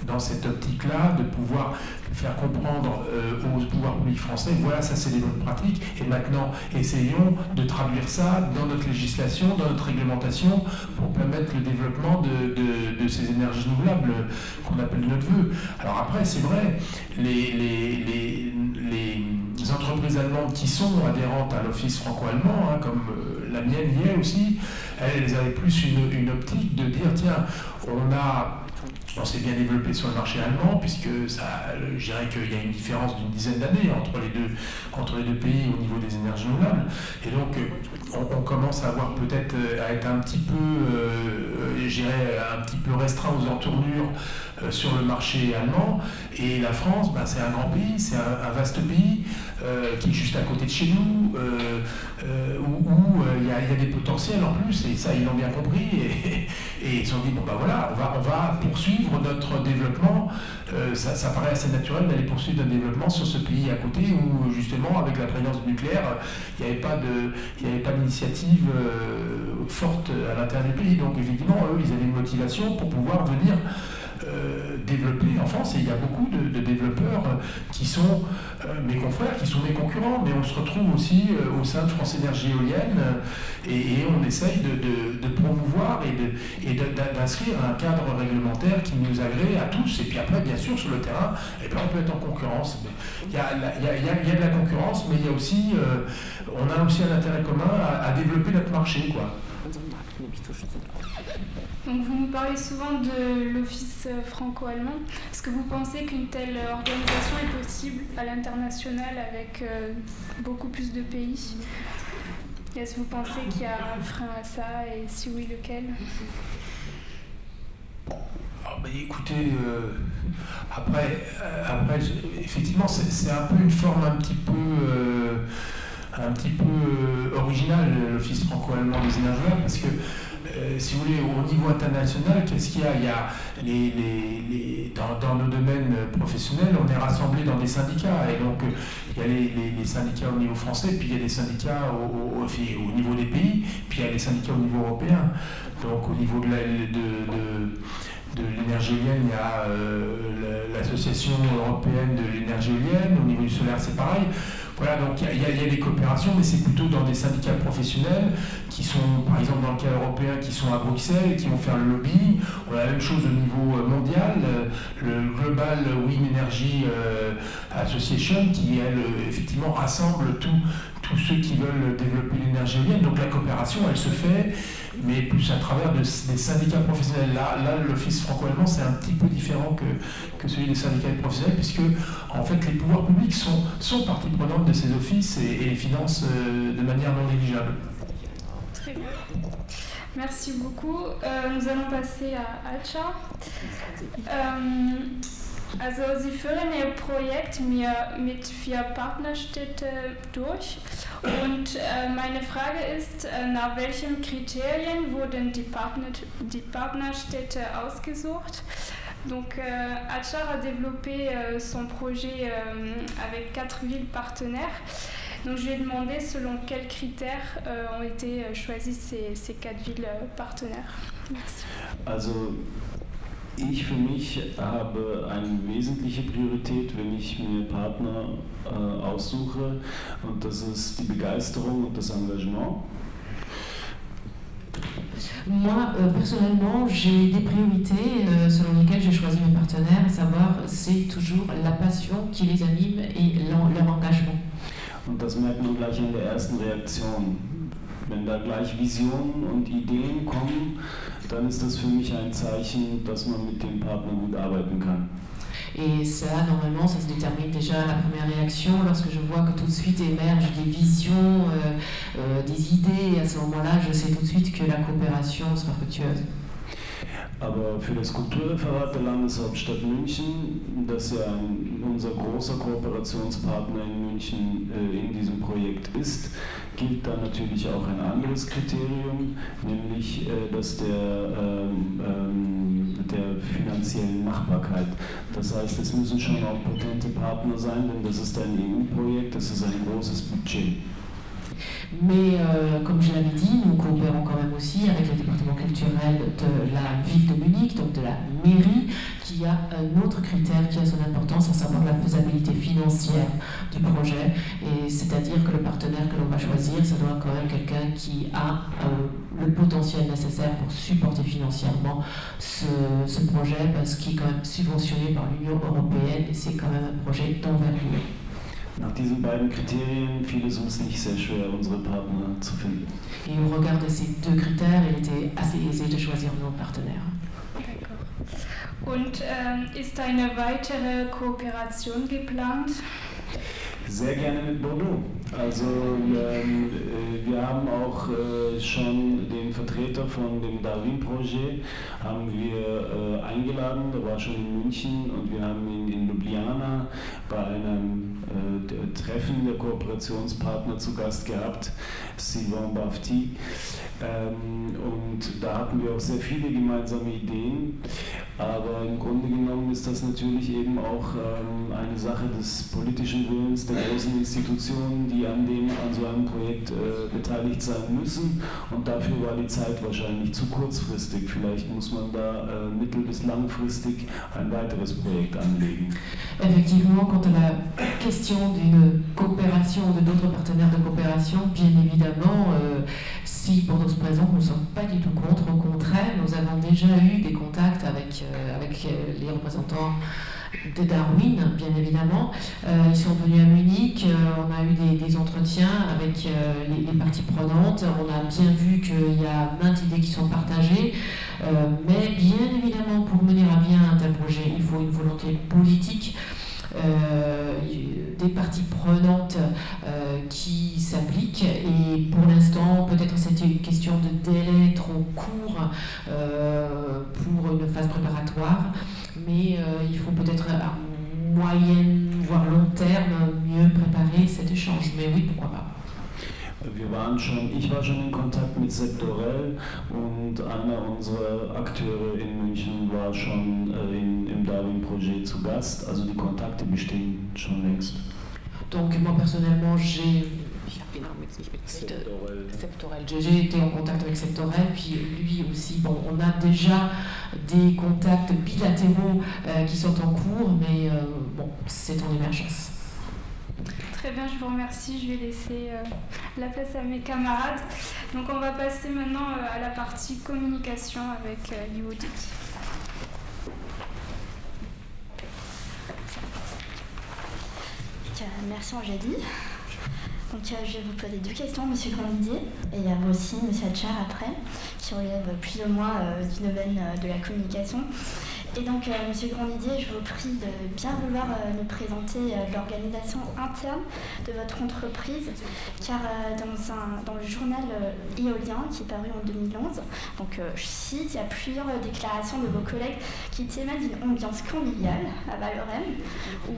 dans cette optique-là de pouvoir faire comprendre aux pouvoirs publics français, voilà, ça c'est des bonnes pratiques, et maintenant essayons de traduire ça dans notre législation, dans notre réglementation, pour permettre le développement de ces énergies renouvelables qu'on appelle de notre vœu. Alors après, c'est vrai, les entreprises allemandes qui sont adhérentes à l'Office franco-allemand, comme la mienne y est aussi, elles avaient plus une optique de dire, tiens, on s'est bien développé sur le marché allemand, puisque je dirais qu'il y a une différence d'une dizaine d'années entre les deux pays au niveau des énergies renouvelables. Et donc, on commence à avoir peut-être à être un petit peu restreint aux entournures sur le marché allemand. Et la France, c'est un grand pays, c'est un vaste pays qui est juste à côté de chez nous, où il y a des potentiels en plus, et ça ils l'ont bien compris, et ils se sont dit, voilà, on va poursuivre notre développement. Ça paraît assez naturel d'aller poursuivre notre développement sur ce pays à côté, où justement avec la présence nucléaire, il n'y avait pas d'initiative forte à l'intérieur du pays. Donc effectivement, eux, ils avaient une motivation pour pouvoir venir développé en France, et il y a beaucoup de développeurs qui sont mes confrères, qui sont mes concurrents, mais on se retrouve aussi au sein de France Énergie Éolienne, et on essaye de promouvoir et d'inscrire un cadre réglementaire qui nous agrée à tous. Et puis après, bien sûr, sur le terrain, eh bien, on peut être en concurrence. Il y a de la concurrence, mais il y a aussi, on a aussi un intérêt commun à développer notre marché, quoi. Donc vous nous parlez souvent de l'Office franco-allemand. Est-ce que vous pensez qu'une telle organisation est possible à l'international avec beaucoup plus de pays? Est-ce que vous pensez qu'il y a un frein à ça, et si oui, lequel? Écoutez, après, effectivement, c'est un peu une forme un petit peu originale, l'Office franco-allemand des énergies, parce que si vous voulez, au niveau international, qu'est-ce qu'il y a? Il y a dans nos domaines professionnels, on est rassemblés dans des syndicats, et donc il y a les syndicats au niveau français, puis il y a les syndicats au niveau des pays, puis il y a les syndicats au niveau européen. Donc au niveau de l'énergie éolienne, il y a l'association européenne de l'énergie éolienne. Au niveau du solaire, c'est pareil. Voilà, donc il y a des coopérations, mais c'est plutôt dans des syndicats professionnels qui sont, par exemple dans le cas européen, qui sont à Bruxelles et qui vont faire le lobbying. On a la même chose au niveau mondial, le Global Wind Energy Association, qui elle effectivement rassemble tous ceux qui veulent développer l'énergie éolienne. Donc la coopération, elle se fait, mais plus à travers des syndicats professionnels. Là l'Office franco-allemand, c'est un petit peu différent que celui des syndicats professionnels, puisque en fait les pouvoirs publics sont partie prenante de ces offices et les financent de manière non négligeable. Très bien. Merci beaucoup. Nous allons passer à Alcha. Also Sie führen Ihr Projekt mit 4 Partnerstädten durch, und meine Frage ist, nach welchen Kriterien wurden die Partnerstädte ausgesucht? Donc Achar a développé son projet avec 4 villes partenaires. Donc je lui ai demandé selon quels critères ont été choisis ces 4 villes partenaires. Merci. Also ich für mich habe eine wesentliche Priorität, wenn ich mir Partner aussuche, und das ist die Begeisterung und das Engagement. Moi, personnellement, j'ai des priorités selon lesquelles j'ai choisi mes partenaires, à savoir, c'est toujours la passion qui les anime et leur engagement. Und das merkt man gleich in der ersten Reaktion. Wenn da gleich Visionen und Ideen kommen, dann ist das für mich ein Zeichen, dass man mit dem Partner gut arbeiten kann. Et ça, normalement, ça se détermine déjà à la première réaction, lorsque je vois que tout de suite émergent des visions, des idées, et à ce moment-là, je sais tout de suite que la coopération sera fructueuse. Aber für das Kulturreferat der Landeshauptstadt München, das ja unser großer Kooperationspartner in München in diesem Projekt ist, gilt da natürlich auch ein anderes Kriterium, nämlich das der finanziellen Machbarkeit. Das heißt, es müssen schon auch potente Partner sein, denn das ist ein EU-Projekt, das ist ein großes Budget. Mais comme je l'avais dit, nous coopérons quand même aussi avec le département culturel de la ville de Munich, donc de la mairie, qui a un autre critère qui a son importance, à savoir la faisabilité financière du projet. Et c'est-à-dire que le partenaire que l'on va choisir, ça doit quand même quelqu'un qui a le potentiel nécessaire pour supporter financièrement ce projet, parce qu'il est quand même subventionné par l'Union européenne et c'est quand même un projet d'envergure. Nach diesen beiden Kriterien fiel es uns nicht sehr schwer, unsere Partner zu finden. Et au regard de ces 2 critères, il était assez aisé de choisir nos partenaires. D'accord. Und ist eine weitere Kooperation geplant? Sehr gerne mit Bordeaux. Also wir haben auch schon den Vertreter von dem Darwin-Projekt haben wir eingeladen, der war schon in München, und wir haben ihn in Ljubljana bei einem Treffen der Kooperationspartner zu Gast gehabt, Sylvain Bafti. Und da hatten wir auch sehr viele gemeinsame Ideen. Aber im Grunde genommen ist das natürlich eben auch eine Sache des politischen Willens der großen Institutionen, die an so einem Projekt beteiligt sein müssen. Und dafür war die Zeit wahrscheinlich zu kurzfristig. Vielleicht muss man da mittel- bis langfristig ein weiteres Projekt anlegen. Effectivement, quant à la question d'une coopération ou de d'autres partenaires de coopération, bien évidemment, si Bordeaux se présente, nous ne sommes pas du tout contre. Au contraire, nous avons déjà eu des contacts avec les représentants de Darwin, bien évidemment. Ils sont venus à Munich, on a eu des entretiens avec les parties prenantes, on a bien vu qu'il y a maintes idées qui sont partagées, mais bien évidemment, pour mener à bien un tel projet, il faut une volonté politique. Des parties prenantes qui s'appliquent, et pour l'instant peut-être c'était une question de délai trop court pour une phase préparatoire, mais il faut peut-être à moyen voire long terme mieux préparer cet échange, mais oui, pourquoi pas. Ich war schon in Kontakt mit Sepp Dorel, und einer unserer Akteure in München war schon im Darwin-Projekt zu Gast. Also die Kontakte bestehen schon längst. Donc moi personnellement j'ai été en contact avec Sepp Dorel, puis lui aussi, bon, on a déjà des contacts bilatéraux qui sont en cours, mais bon, c'est en émergence. Très bien, je vous remercie. Je vais laisser la place à mes camarades. Donc on va passer maintenant à la partie communication avec Yehudit. Merci Angélie. Donc je vais vous poser deux questions, Monsieur Grandidier, et à vous aussi, Monsieur Hatcher, après, qui relèvent plus ou moins du domaine de la communication. Et donc, Monsieur Grandidier, je vous prie de bien vouloir nous présenter l'organisation interne de votre entreprise, car dans le journal Éolien, qui est paru en 2011, donc je cite, il y a plusieurs déclarations de vos collègues qui témoignent d'une ambiance conviviale à Valorem, où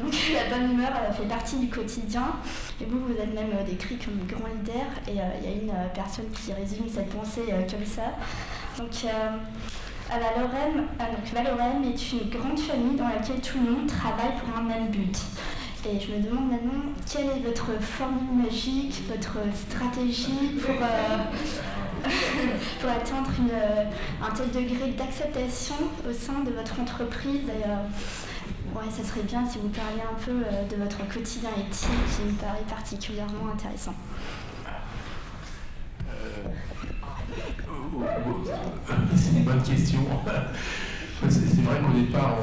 donc, la bonne humeur fait partie du quotidien, et vous êtes même décrit comme grand leader, et il y a une personne qui résume cette pensée comme ça. Donc, Valorem est une grande famille dans laquelle tout le monde travaille pour un même but. Et je me demande maintenant, quelle est votre formule magique, votre stratégie pour atteindre un tel degré d'acceptation au sein de votre entreprise. Ouais, ça serait bien si vous parliez un peu de votre quotidien éthique, qui me paraît particulièrement intéressant. C'est une bonne question. C'est vrai qu'au départ,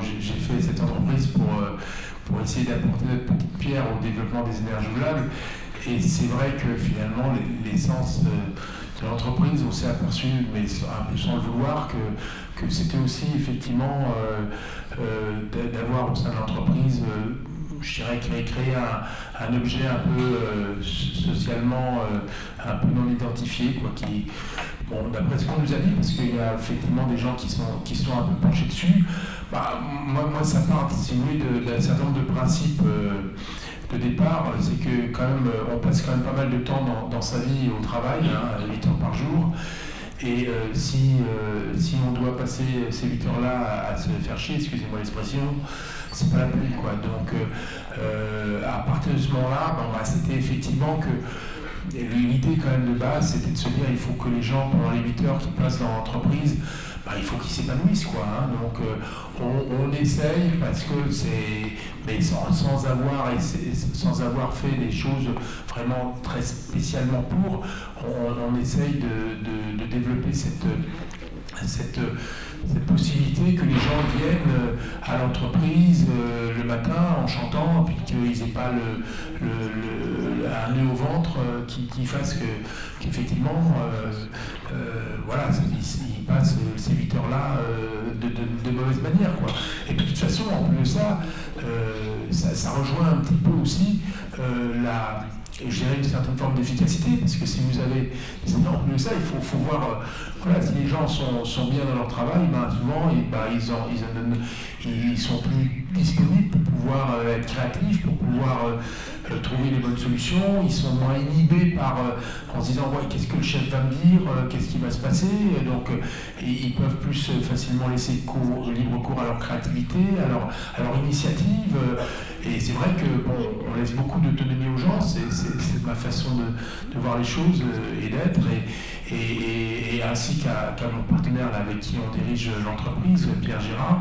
j'ai fait cette entreprise pour essayer d'apporter notre petite pierre au développement des énergies renouvelables. Et c'est vrai que finalement, l'essence de l'entreprise, on s'est aperçu, mais un peu sans le vouloir, que c'était aussi effectivement d'avoir au sein de l'entreprise, je dirais, créer un objet un peu socialement un peu non identifié, quoi, qui, bon, d'après ce qu'on nous a dit, parce qu'il y a effectivement des gens qui sont un peu penchés dessus, moi ça part, si vous voulez, d'un certain nombre de principes de départ. C'est que quand même, on passe quand même pas mal de temps dans sa vie au travail, 8 heures par jour. Et si on doit passer ces 8 heures-là à se faire chier, excusez-moi l'expression, c'est pas la peine, quoi. Donc à partir de ce moment-là, c'était effectivement que l'idée quand même de base, c'était de se dire il faut que les gens, pendant les 8 heures qu'ils passent dans l'entreprise, il faut qu'ils s'épanouissent, quoi. Donc on essaye, parce que c'est, mais sans avoir fait des choses vraiment très spécialement pour, on essaye de développer cette possibilité que les gens viennent à l'entreprise le matin en chantant, puis qu'ils n'aient pas un nœud au ventre qui fasse qu'effectivement, voilà, ils passent ces 8 heures-là de mauvaise manière, quoi. Et de toute façon, en plus de ça, ça rejoint un petit peu aussi je dirais une certaine forme d'efficacité, parce que si vous avez, en plus de ça, il faut voir, voilà, si les gens sont bien dans leur travail, souvent ils sont plus disponibles pour pouvoir être créatifs, pour pouvoir trouver les bonnes solutions, ils sont moins inhibés par, en se disant ouais, qu'est-ce que le chef va me dire, qu'est-ce qui va se passer, donc ils peuvent plus facilement laisser libre cours à leur créativité, à leur initiative, et c'est vrai que bon, on laisse beaucoup d'autonomie aux gens, c'est ma façon de voir les choses et d'être, et ainsi qu'à mon partenaire là, avec qui on dirige l'entreprise, Pierre Girard.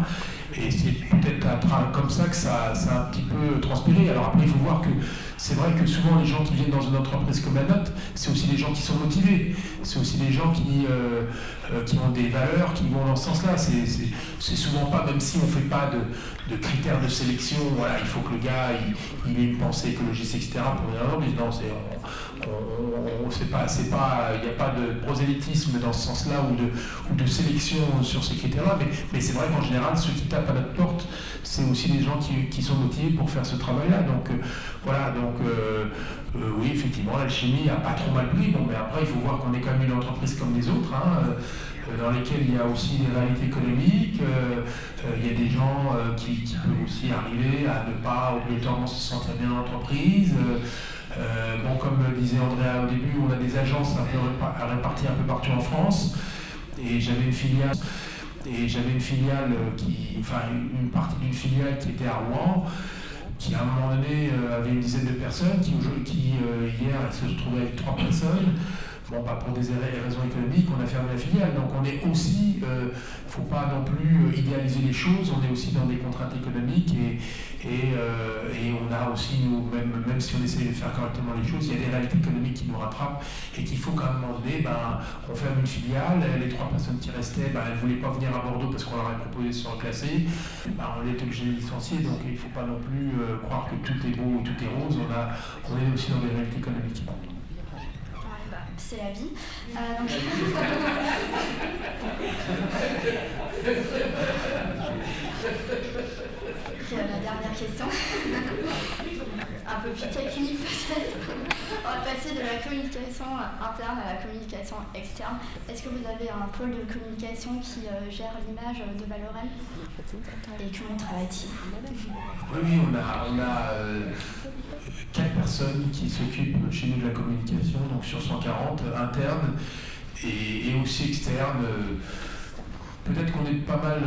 Et c'est peut-être comme ça que ça a un petit peu transpiré. Alors après, il faut voir que c'est vrai que souvent les gens qui viennent dans une entreprise comme la nôtre, c'est aussi des gens qui sont motivés. C'est aussi des gens qui ont des valeurs, qui vont dans ce sens-là. C'est souvent pas, même si on ne fait pas de critères de sélection, voilà, il faut que le gars il ait une pensée écologiste, etc. pour venir dans l'entreprise. Non, il n'y a pas de prosélytisme dans ce sens-là ou de sélection sur ces critères-là, mais c'est vrai qu'en général, ceux qui tapent à notre porte, c'est aussi des gens qui sont motivés pour faire ce travail-là. Donc voilà, oui, effectivement, l'alchimie n'a pas trop mal pris, bon, mais après, il faut voir qu'on est quand même une entreprise comme les autres, dans lesquelles il y a aussi des réalités économiques, il y a des gens qui peuvent aussi arriver à ne pas obligatoirement se sentir bien dans l'entreprise. Bon, comme disait Andrea au début, on a des agences réparties un peu partout en France, et j'avais une filiale une partie d'une filiale qui était à Rouen, qui à un moment donné avait une dizaine de personnes, qui hier se trouvait avec 3 personnes. Bon, pas pour des raisons économiques, on a fermé la filiale. Donc on est aussi, il ne faut pas non plus idéaliser les choses, on est aussi dans des contraintes économiques et on a aussi, même si on essaie de faire correctement les choses, il y a des réalités économiques qui nous rattrapent et qu'il faut quand même demander, on ferme une filiale, les 3 personnes qui restaient, elles ne voulaient pas venir à Bordeaux parce qu'on leur avait proposé de se reclasser, on est obligé de licencier, donc il ne faut pas non plus croire que tout est beau et tout est rose, on est aussi dans des réalités économiques. C'est la vie. C'est la dernière question. Un peu plus technique peut-être. On va passer de la communication interne à la communication externe. Est-ce que vous avez un pôle de communication qui gère l'image de Valorem? Et comment travaille-t-il? Oui, on a 4 personnes qui s'occupent chez nous de la communication, donc sur 140, interne et aussi externe. Peut-être qu'on est pas mal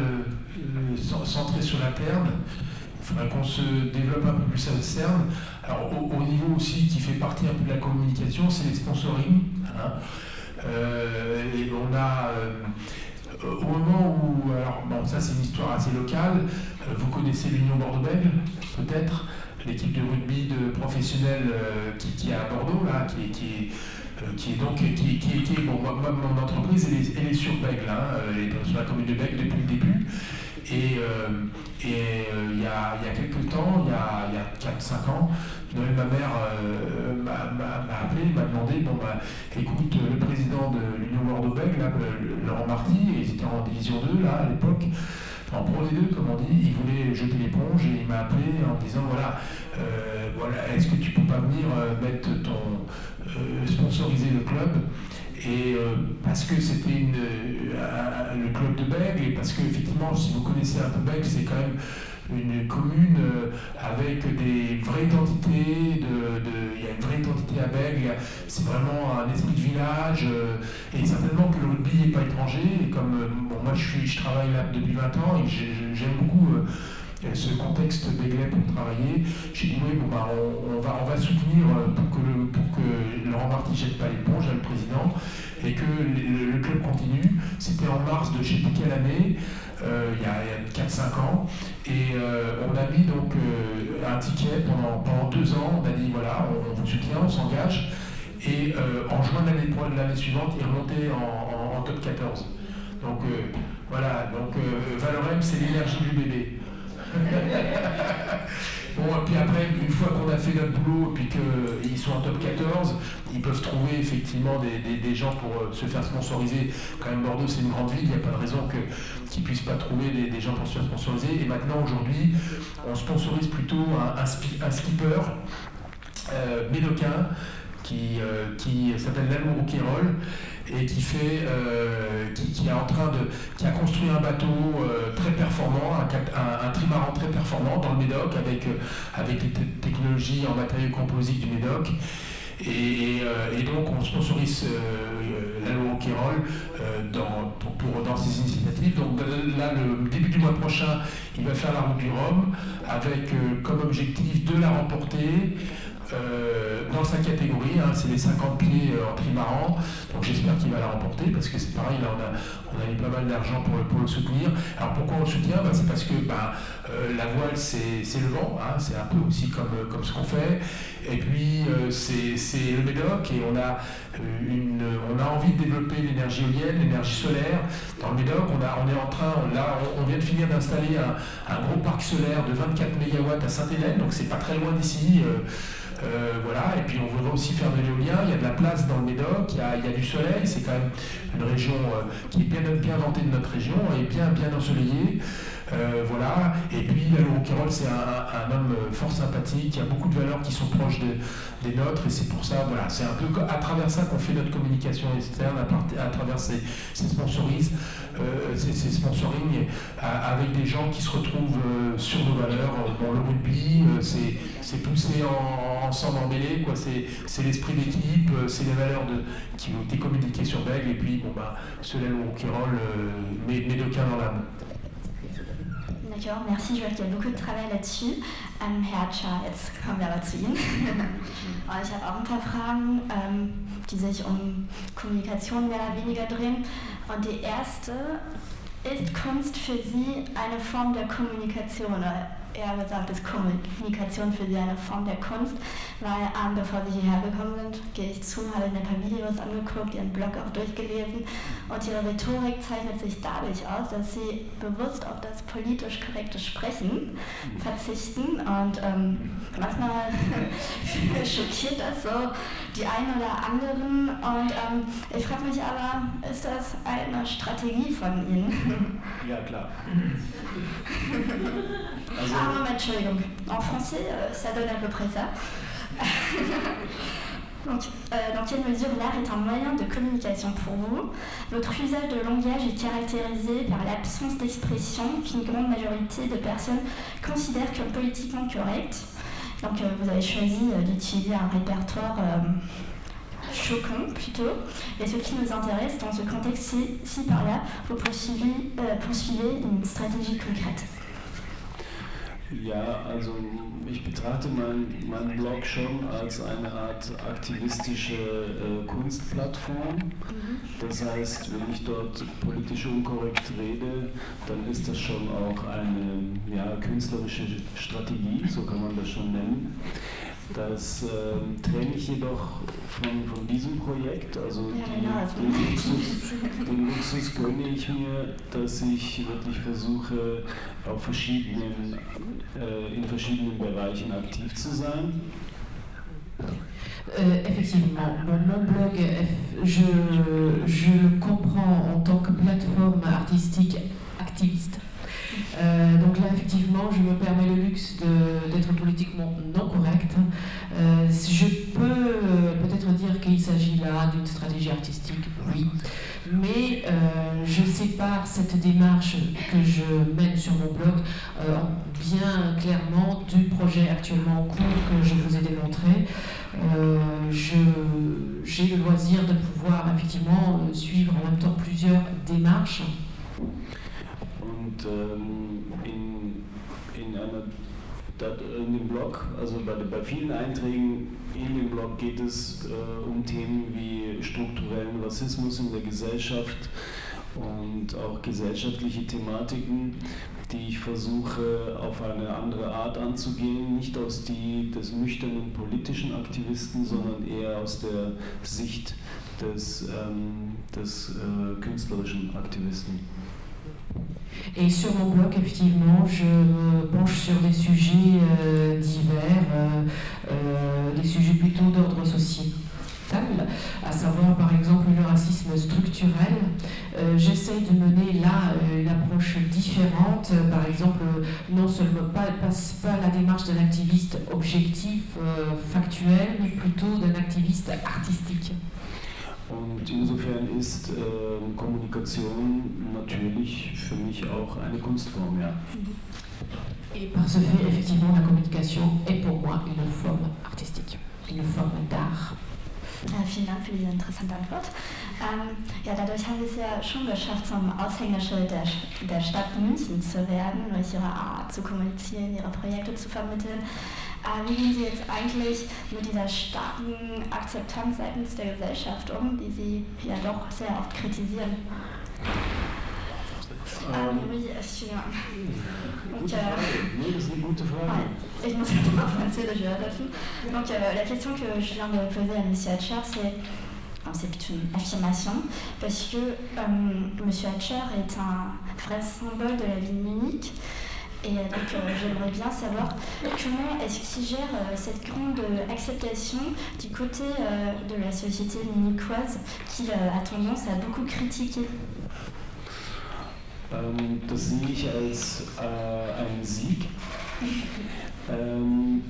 centré sur l'interne. Il faudrait qu'on se développe un peu plus à l'externe. Alors au niveau aussi qui fait partie un peu de la communication, c'est les sponsoring. Et on a au moment où, alors bon, ça c'est une histoire assez locale, vous connaissez l'Union Bordeaux-Bègles, peut-être, l'équipe de rugby de professionnels qui est à Bordeaux, là, moi, mon entreprise, elle est sur Bègles, elle est sur la commune de Bègles depuis le début. Et il y a quelques temps, il y a 4-5 ans, Noël, ma mère m'a appelé, m'a demandé, écoute, le président de l'Union Bordeaux-Bègles, Laurent Marty, ils étaient en division 2 là à l'époque, en Pro D2 comme on dit, il voulait jeter l'éponge et il m'a appelé en disant voilà, est-ce que tu peux pas venir sponsoriser le club? Et parce que c'était le club de Bègles, et parce que effectivement, si vous connaissez un peu Bègles, c'est quand même une commune avec des vraies identités, il y a une vraie identité à Bègles, c'est vraiment un esprit de village, et certainement que le rugby n'est pas étranger, et comme moi je travaille là depuis 20 ans, et j'aime beaucoup ce contexte béglais pour travailler. J'ai dit oui, on va soutenir pour que Laurent Marty ne jette pas l'éponge, le président, et que le club continue. C'était en mars de je ne sais plus quelle année, il y a 4-5 ans, et on a mis donc un ticket pendant 2 ans. On a dit voilà, on vous soutient, on s'engage, et en juin de l'année suivante, il est remonté en top 14. Donc voilà, Valorem, c'est l'énergie du bébé. Bon, et puis après, une fois qu'on a fait notre boulot et qu'ils sont en top 14, ils peuvent trouver effectivement des gens pour se faire sponsoriser. Quand même, Bordeaux, c'est une grande ville, il n'y a pas de raison qu'ils ne puissent pas trouver des gens pour se faire sponsoriser. Et maintenant, aujourd'hui, on sponsorise plutôt un skipper médocain qui s'appelle Lalo Rouquayrol et qui a construit un bateau très performant, un trimaran très performant dans le Médoc avec les technologies en matériaux composites du Médoc. Et donc on sponsorise Lalo Rouquayrol dans ces initiatives. Donc là, le début du mois prochain, il va faire la route du Rhum avec comme objectif de la remporter dans sa catégorie, c'est les 50 pieds en trimaran, donc j'espère qu'il va la remporter parce que c'est pareil, là on a mis pas mal d'argent pour le soutenir. Alors pourquoi on le soutient? C'est parce que la voile c'est le vent, c'est un peu aussi comme ce qu'on fait, et puis c'est le Médoc et on a envie de développer l'énergie éolienne, l'énergie solaire dans le Médoc. On vient de finir d'installer un gros parc solaire de 24 MW à Sainte-Hélène, donc c'est pas très loin d'ici. Voilà, et puis on voudrait aussi faire de l'éolien. Il y a de la place dans le Médoc, il y a du soleil, c'est quand même une région qui est bien vantée de notre région et bien ensoleillée. Voilà, et puis Lalo Rouquayrol, c'est un homme fort sympathique, il y a beaucoup de valeurs qui sont proches des nôtres, et c'est pour ça, voilà, c'est un peu à travers ça qu'on fait notre communication externe, à travers ces sponsorings avec des gens qui se retrouvent sur nos valeurs. Dans le rugby, c'est pousser ensemble en mêlée, quoi. C'est l'esprit d'équipe, c'est les valeurs qui ont été communiquées sur Bègle, et puis ce Lalo Rouquayrol, médocain dans l'âme. D'accord, merci. Je vois qu'il y a beaucoup de travail là-dessus. Herr Tschar, jetzt kommen wir aber zu Ihnen. Ich habe auch ein paar Fragen, die sich um Kommunikation mehr oder weniger drehen. Und die erste, ist Kunst für Sie eine Form der Kommunikation? Oder eher gesagt, ist Kommunikation für Sie eine Form der Kunst? Weil bevor Sie hierher gekommen sind, gehe ich zu, habe mir ein paar Videos angeguckt, Ihren Blog auch durchgelesen. Und Ihre Rhetorik zeichnet sich dadurch aus, dass Sie bewusst auf das politisch korrekte Sprechen verzichten. Und manchmal schockiert das so die einen oder anderen. Und ich frage mich aber, ist das eine Stratégie von Ihnen? Ja, klar. Moment, Entschuldigung. En français, ça donne à peu près ça. Donc, dans quelle mesure l'art est un moyen de communication pour vous? Votre usage de langage est caractérisé par l'absence d'expression qu'une grande majorité de personnes considèrent comme politiquement correcte. Donc, vous avez choisi d'utiliser un répertoire choquant plutôt. Et ce qui nous intéresse dans ce contexte, c'est si par là vous poursuivez une stratégie concrète. Ja, also ich betrachte meinen Blog schon als eine Art aktivistische Kunstplattform. Das heißt, wenn ich dort politisch unkorrekt rede, dann ist das schon auch eine künstlerische Strategie, so kann man das schon nennen. Das trenne ich jedoch von diesem Projekt, also den Luxus gönne ich mir, dass ich wirklich versuche, in verschiedenen Bereichen aktiv zu sein. Effectivement, mon blog, je le comprends en tant que plateforme artistique activiste. Donc là, effectivement, je me permets le luxe d'être politiquement non correcte. Je peux peut-être dire qu'il s'agit là d'une stratégie artistique, oui. Mais je sépare cette démarche que je mène sur mon blog bien clairement du projet actuellement en cours que je vous ai démontré. J'ai le loisir de pouvoir effectivement suivre en même temps plusieurs démarches. Und in dem Blog, also bei vielen Einträgen in dem Blog geht es um Themen wie strukturellen Rassismus in der Gesellschaft und auch gesellschaftliche Thematiken, die ich versuche auf eine andere Art anzugehen, nicht aus des nüchternen politischen Aktivisten, sondern eher aus der Sicht des künstlerischen Aktivisten. Et sur mon blog, effectivement, je me penche sur des sujets divers, des sujets plutôt d'ordre social, à savoir par exemple le racisme structurel, j'essaye de mener là une approche différente, par exemple, non seulement pas la démarche d'un activiste objectif, factuel, mais plutôt d'un activiste artistique. Und insofern ist Kommunikation natürlich für mich auch eine Kunstform, ja. Et par ce fait, effectivement, la communication est pour moi une forme artistique, une forme d'art. Vielen Dank für diese interessante Antwort. Ja, dadurch haben wir es ja schon geschafft, zum Aushängeschild der Stadt München zu werden, durch ihre Art zu kommunizieren, ihre Projekte zu vermitteln. Wie gehen Sie jetzt eigentlich mit dieser starken Akzeptanz seitens der Gesellschaft um, die Sie ja doch sehr oft kritisieren? Oui, excusez-moi. Donc, je m'en suis en français de Donc, la question que je viens de poser à M. Hatcher, c'est plutôt une affirmation, parce que M. Hatcher est un vrai symbole de la ville de Munich. Et donc j'aimerais bien savoir comment est-ce qu'il gère cette grande acceptation du côté de la société munichoise qui a tendance à beaucoup critiquer. Das sehe ich als einen Sieg. Denn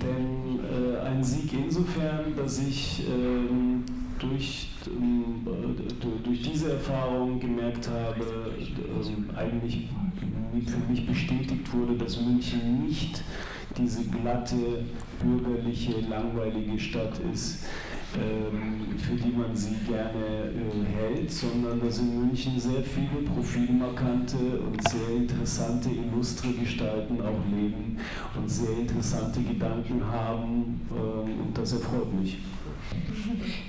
ein Sieg insofern, dass ich durch diese Erfahrung gemerkt habe, eigentlich für mich bestätigt wurde, dass München nicht diese glatte, bürgerliche, langweilige Stadt ist, für die man sie gerne hält, sondern dass in München sehr viele profilmarkante und sehr interessante, illustre Gestalten auch leben und sehr interessante Gedanken haben, und das erfreut mich.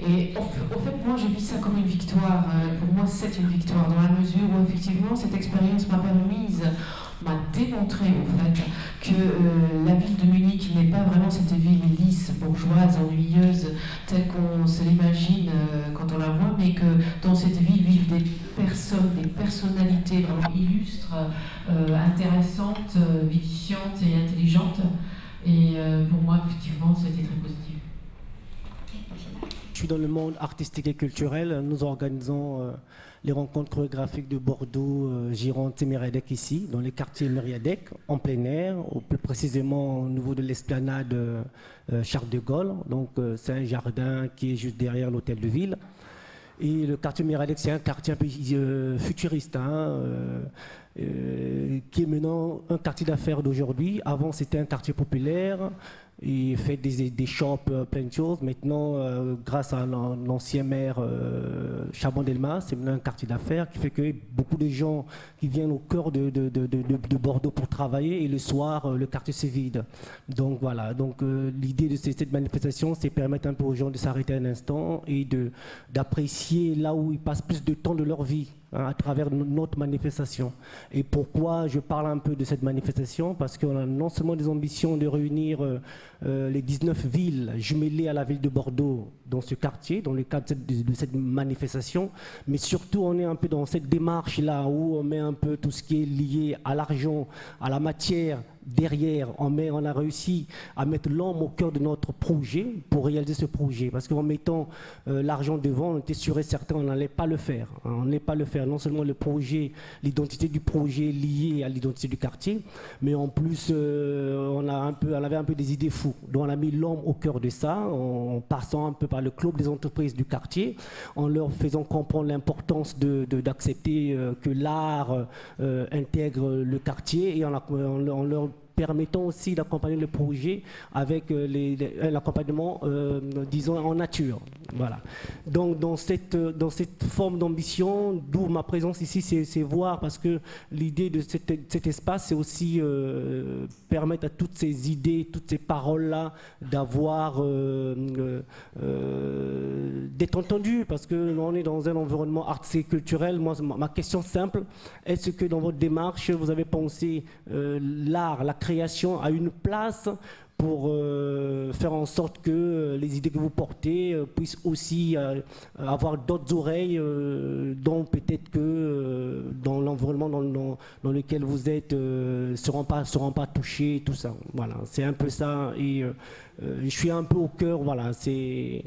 Et au fait, moi, je vis ça comme une victoire. Pour moi, c'est une victoire, dans la mesure où, effectivement, cette expérience m'a démontré, en fait, que la ville de Munich n'est pas vraiment cette ville lisse, bourgeoise, ennuyeuse, telle qu'on se l'imagine quand on la voit, mais que dans cette ville vivent des personnes, des personnalités vraiment illustres, intéressantes, vivifiantes et intelligentes. Et pour moi, effectivement, ça a été très positif. Je suis dans le monde artistique et culturel. Nous organisons les rencontres chorégraphiques de Bordeaux, Gironde et Mériadec ici, dans les quartiers Mériadec, en plein air, ou plus précisément au niveau de l'esplanade Charles de Gaulle. Donc c'est un jardin qui est juste derrière l'hôtel de ville. Et le quartier Mériadec, c'est un quartier un peu futuriste, qui est maintenant un quartier d'affaires d'aujourd'hui. Avant, c'était un quartier populaire. Il fait des shops, plein de choses. Maintenant, grâce à l'ancien maire Chabon-Delmas, c'est maintenant un quartier d'affaires qui fait que beaucoup de gens qui viennent au cœur de Bordeaux pour travailler et le soir, le quartier se vide. Donc voilà, donc, l'idée de cette manifestation, c'est permettre un peu aux gens de s'arrêter un instant et d'apprécier là où ils passent plus de temps de leur vie, à travers notre manifestation. Et pourquoi je parle un peu de cette manifestation? Parce qu'on a non seulement des ambitions de réunir les 19 villes jumelées à la ville de Bordeaux dans ce quartier, dans le cadre de cette manifestation, mais surtout on est un peu dans cette démarche-là où on met un peu tout ce qui est lié à l'argent, à la matière, derrière, on a réussi à mettre l'homme au cœur de notre projet pour réaliser ce projet. Parce qu'en mettant l'argent devant, on était sûr et certain qu'on n'allait pas le faire. On n'allait pas le faire. Non seulement le projet, l'identité du projet liée à l'identité du quartier, mais en plus, on avait un peu des idées fous. Donc on a mis l'homme au cœur de ça, en passant un peu par le club des entreprises du quartier, en leur faisant comprendre l'importance d'accepter que l'art intègre le quartier et en leur permettant aussi d'accompagner le projet avec l'accompagnement, disons, en nature. Voilà. Donc dans cette forme d'ambition, d'où ma présence ici, c'est voir, parce que l'idée de cet espace, c'est aussi permettre à toutes ces idées, toutes ces paroles-là, d'être entendues, parce qu'on est dans un environnement artistique et culturel. Moi, ma question simple, est-ce que dans votre démarche, vous avez pensé l'art, la création, création a une place pour faire en sorte que les idées que vous portez puissent aussi avoir d'autres oreilles, dont peut-être que dans l'environnement dans lequel vous êtes seront pas touchés, tout ça. Voilà, c'est un peu ça. Et je suis un peu au cœur. Voilà, c'est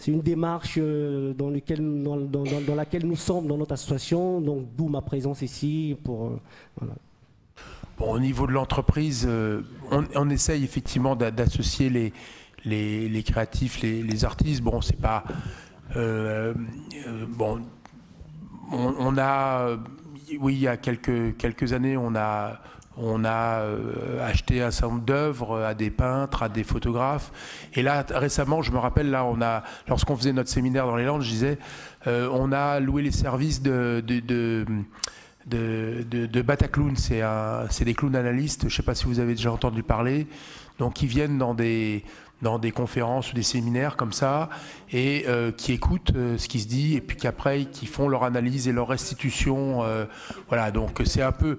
une démarche dans laquelle nous sommes dans notre association. Donc d'où ma présence ici pour voilà. Bon, au niveau de l'entreprise, on essaye effectivement d'associer les créatifs, les artistes. Bon, c'est pas bon. On a, oui, il y a quelques années, on a acheté un certain nombre d'œuvres à des peintres, à des photographes. Et là, récemment, je me rappelle, là, lorsqu'on faisait notre séminaire dans les Landes, je disais, on a loué les services de Bataclown. C'est des clowns analystes, je ne sais pas si vous avez déjà entendu parler, donc ils viennent dans des conférences ou des séminaires comme ça et qui écoutent ce qui se dit et puis qu'après qui font leur analyse et leur restitution. Voilà, donc c'est un peu...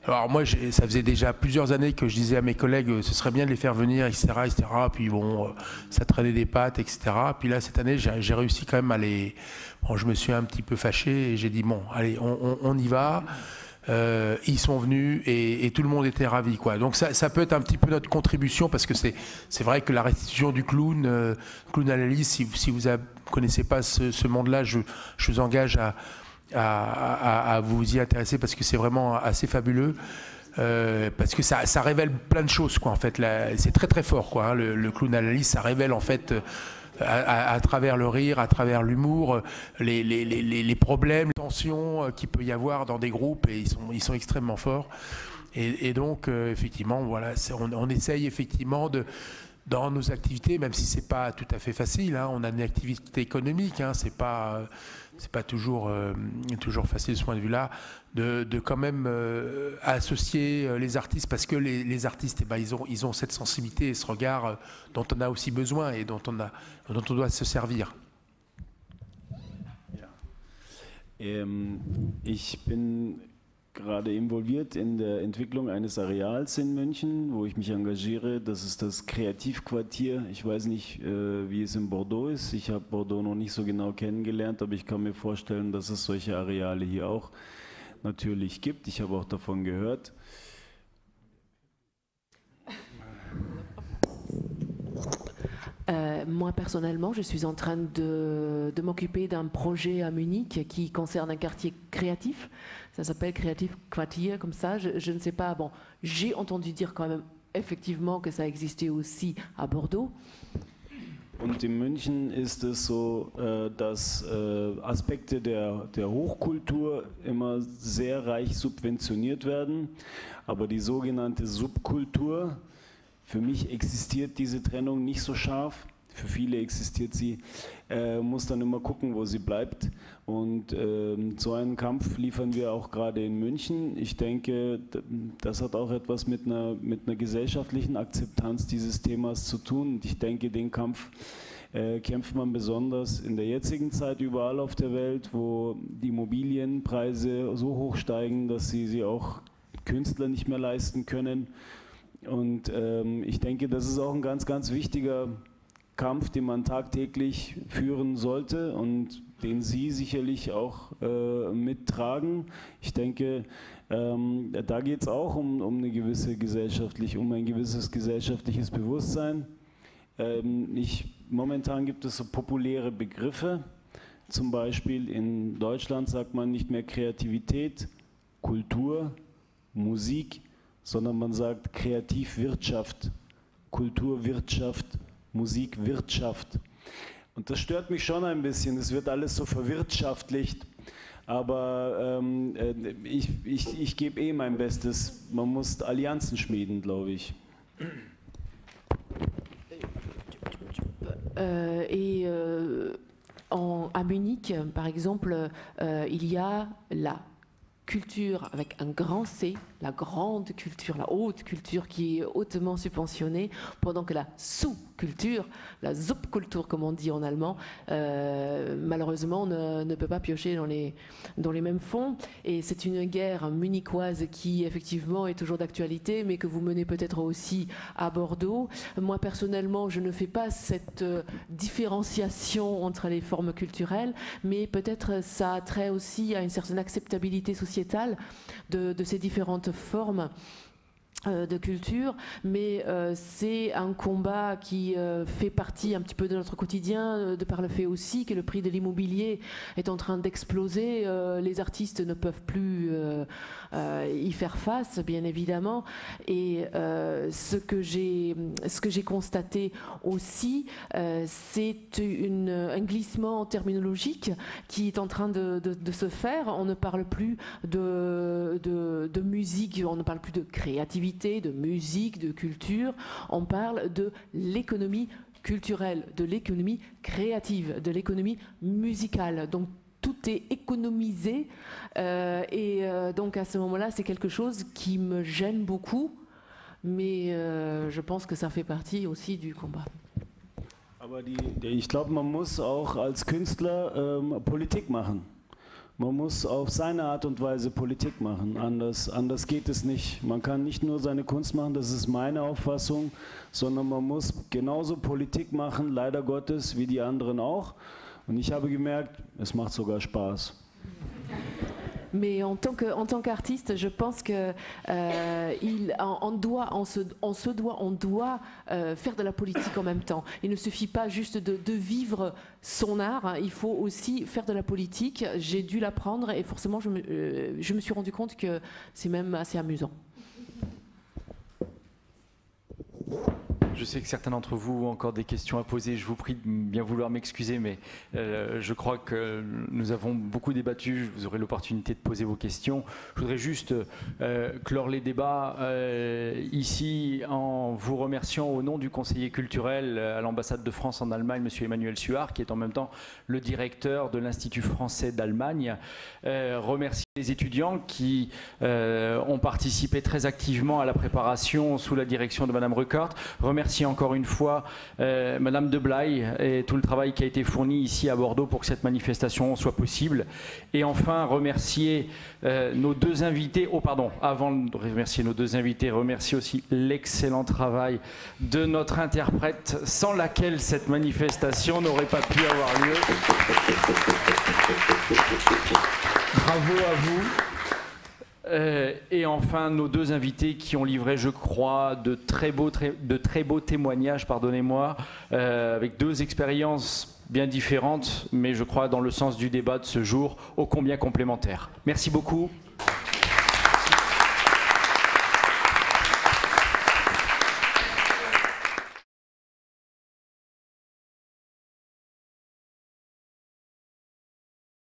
Alors moi, ça faisait déjà plusieurs années que je disais à mes collègues, ce serait bien de les faire venir, etc. Puis bon, ça traînait des pattes, etc. Puis là, cette année, j'ai réussi quand même à les... Bon, je me suis un petit peu fâché et j'ai dit, bon, allez, on y va. Ils sont venus et tout le monde était ravi, quoi. Donc ça peut être un petit peu notre contribution parce que c'est vrai que la restitution du clown analyse, si vous ne connaissez pas ce monde-là, je vous engage à vous y intéresser parce que c'est vraiment assez fabuleux. Parce que ça révèle plein de choses, quoi, en fait. C'est très très fort, quoi, hein, le clown analyse, ça révèle en fait à travers le rire, à travers l'humour, les problèmes, les tensions qu'il peut y avoir dans des groupes, et ils sont extrêmement forts. Et donc effectivement, voilà, on essaye effectivement dans nos activités, même si c'est pas tout à fait facile, hein, on a une activité économique, hein, c'est pas toujours facile de ce point de vue-là, de quand même associer les artistes, parce que les artistes, ils ont cette sensibilité et ce regard dont on a aussi besoin et dont on doit se servir. Ich bin gerade involviert in der Entwicklung eines Areals in München, wo ich mich engagiere. Das ist das Kreativquartier. Ich weiß nicht, wie es in Bordeaux ist. Ich habe Bordeaux noch nicht so genau kennengelernt, aber ich kann mir vorstellen, dass es solche Areale hier auch natürlich gibt. Ich habe auch davon gehört. Moi personnellement, je suis en train de m'occuper d'un projet à Munich qui concerne un quartier créatif. Ça s'appelle Creative Quartier, comme ça. Je ne sais pas. Bon, j'ai entendu dire quand même effectivement que ça existait aussi à Bordeaux. Und in München ist es so, dass Aspekte der Hochkultur immer sehr reich subventioniert werden, aber die sogenannte Subkultur, für mich existiert diese Trennung nicht so scharf. Für viele existiert sie, muss dann immer gucken, wo sie bleibt. Und so einen Kampf liefern wir auch gerade in München. Ich denke, das hat auch etwas mit einer gesellschaftlichen Akzeptanz dieses Themas zu tun. Und ich denke, den Kampf kämpft man besonders in der jetzigen Zeit überall auf der Welt, wo die Immobilienpreise so hoch steigen, dass sie auch Künstler nicht mehr leisten können. Und ich denke, das ist auch ein ganz, ganz wichtiger Kampf, den man tagtäglich führen sollte und den Sie sicherlich auch mittragen. Ich denke, da geht es auch um ein gewisses gesellschaftliches Bewusstsein. Momentan gibt es so populäre Begriffe. Zum Beispiel in Deutschland sagt man nicht mehr Kreativität, Kultur, Musik, sondern man sagt Kreativwirtschaft, Kulturwirtschaft, Musikwirtschaft. Und das stört mich schon ein bisschen, es wird alles so verwirtschaftlicht, aber ich gebe mein Bestes, man muss Allianzen schmieden, glaube ich. À Munich, par exemple, il y a la culture avec un grand C, la grande culture, la haute culture qui est hautement subventionnée, pendant que la sous-culture, la Subkultur comme on dit en allemand, malheureusement ne peut pas piocher dans les mêmes fonds. Et c'est une guerre munichoise qui effectivement est toujours d'actualité, mais que vous menez peut-être aussi à Bordeaux. Moi personnellement, je ne fais pas cette différenciation entre les formes culturelles, mais peut-être ça a trait aussi à une certaine acceptabilité sociétale de ces différentes formes de culture, mais c'est un combat qui fait partie un petit peu de notre quotidien, de par le fait aussi que le prix de l'immobilier est en train d'exploser. Les artistes ne peuvent plus y faire face, bien évidemment. Et ce que j'ai constaté aussi, c'est un glissement terminologique qui est en train de se faire. On ne parle plus de musique, on ne parle plus de créativité, de musique, de culture, on parle de l'économie culturelle, de l'économie créative, de l'économie musicale. Donc tout est économisé donc à ce moment-là, c'est quelque chose qui me gêne beaucoup, mais je pense que ça fait partie aussi du combat. Aber ich glaube, man muss auch als Künstler Politik machen. Man muss auf seine Art und Weise Politik machen, anders geht es nicht. Man kann nicht nur seine Kunst machen, das ist meine Auffassung, sondern man muss genauso Politik machen, leider Gottes, wie die anderen auch. Und ich habe gemerkt, es macht sogar Spaß. Mais en tant qu'artiste, je pense que on doit faire de la politique en même temps. Il ne suffit pas juste de vivre son art, hein. Il faut aussi faire de la politique. J'ai dû l'apprendre et forcément je me suis rendu compte que c'est même assez amusant. Je sais que certains d'entre vous ont encore des questions à poser. Je vous prie de bien vouloir m'excuser, mais je crois que nous avons beaucoup débattu. Vous aurez l'opportunité de poser vos questions. Je voudrais juste clore les débats ici en vous remerciant au nom du conseiller culturel à l'ambassade de France en Allemagne, M. Emmanuel Suard, qui est en même temps le directeur de l'Institut français d'Allemagne. Remercier les étudiants qui ont participé très activement à la préparation sous la direction de Mme Ruckert. Remercier encore une fois Madame de Blaye et tout le travail qui a été fourni ici à Bordeaux pour que cette manifestation soit possible. Et enfin, remercier nos deux invités. Oh pardon, avant de remercier nos deux invités, remercier aussi l'excellent travail de notre interprète, sans laquelle cette manifestation n'aurait pas pu avoir lieu. Bravo à vous. Et enfin, nos deux invités qui ont livré, je crois, de très beaux témoignages, pardonnez-moi, avec deux expériences bien différentes, mais je crois dans le sens du débat de ce jour, ô combien complémentaires. Merci beaucoup.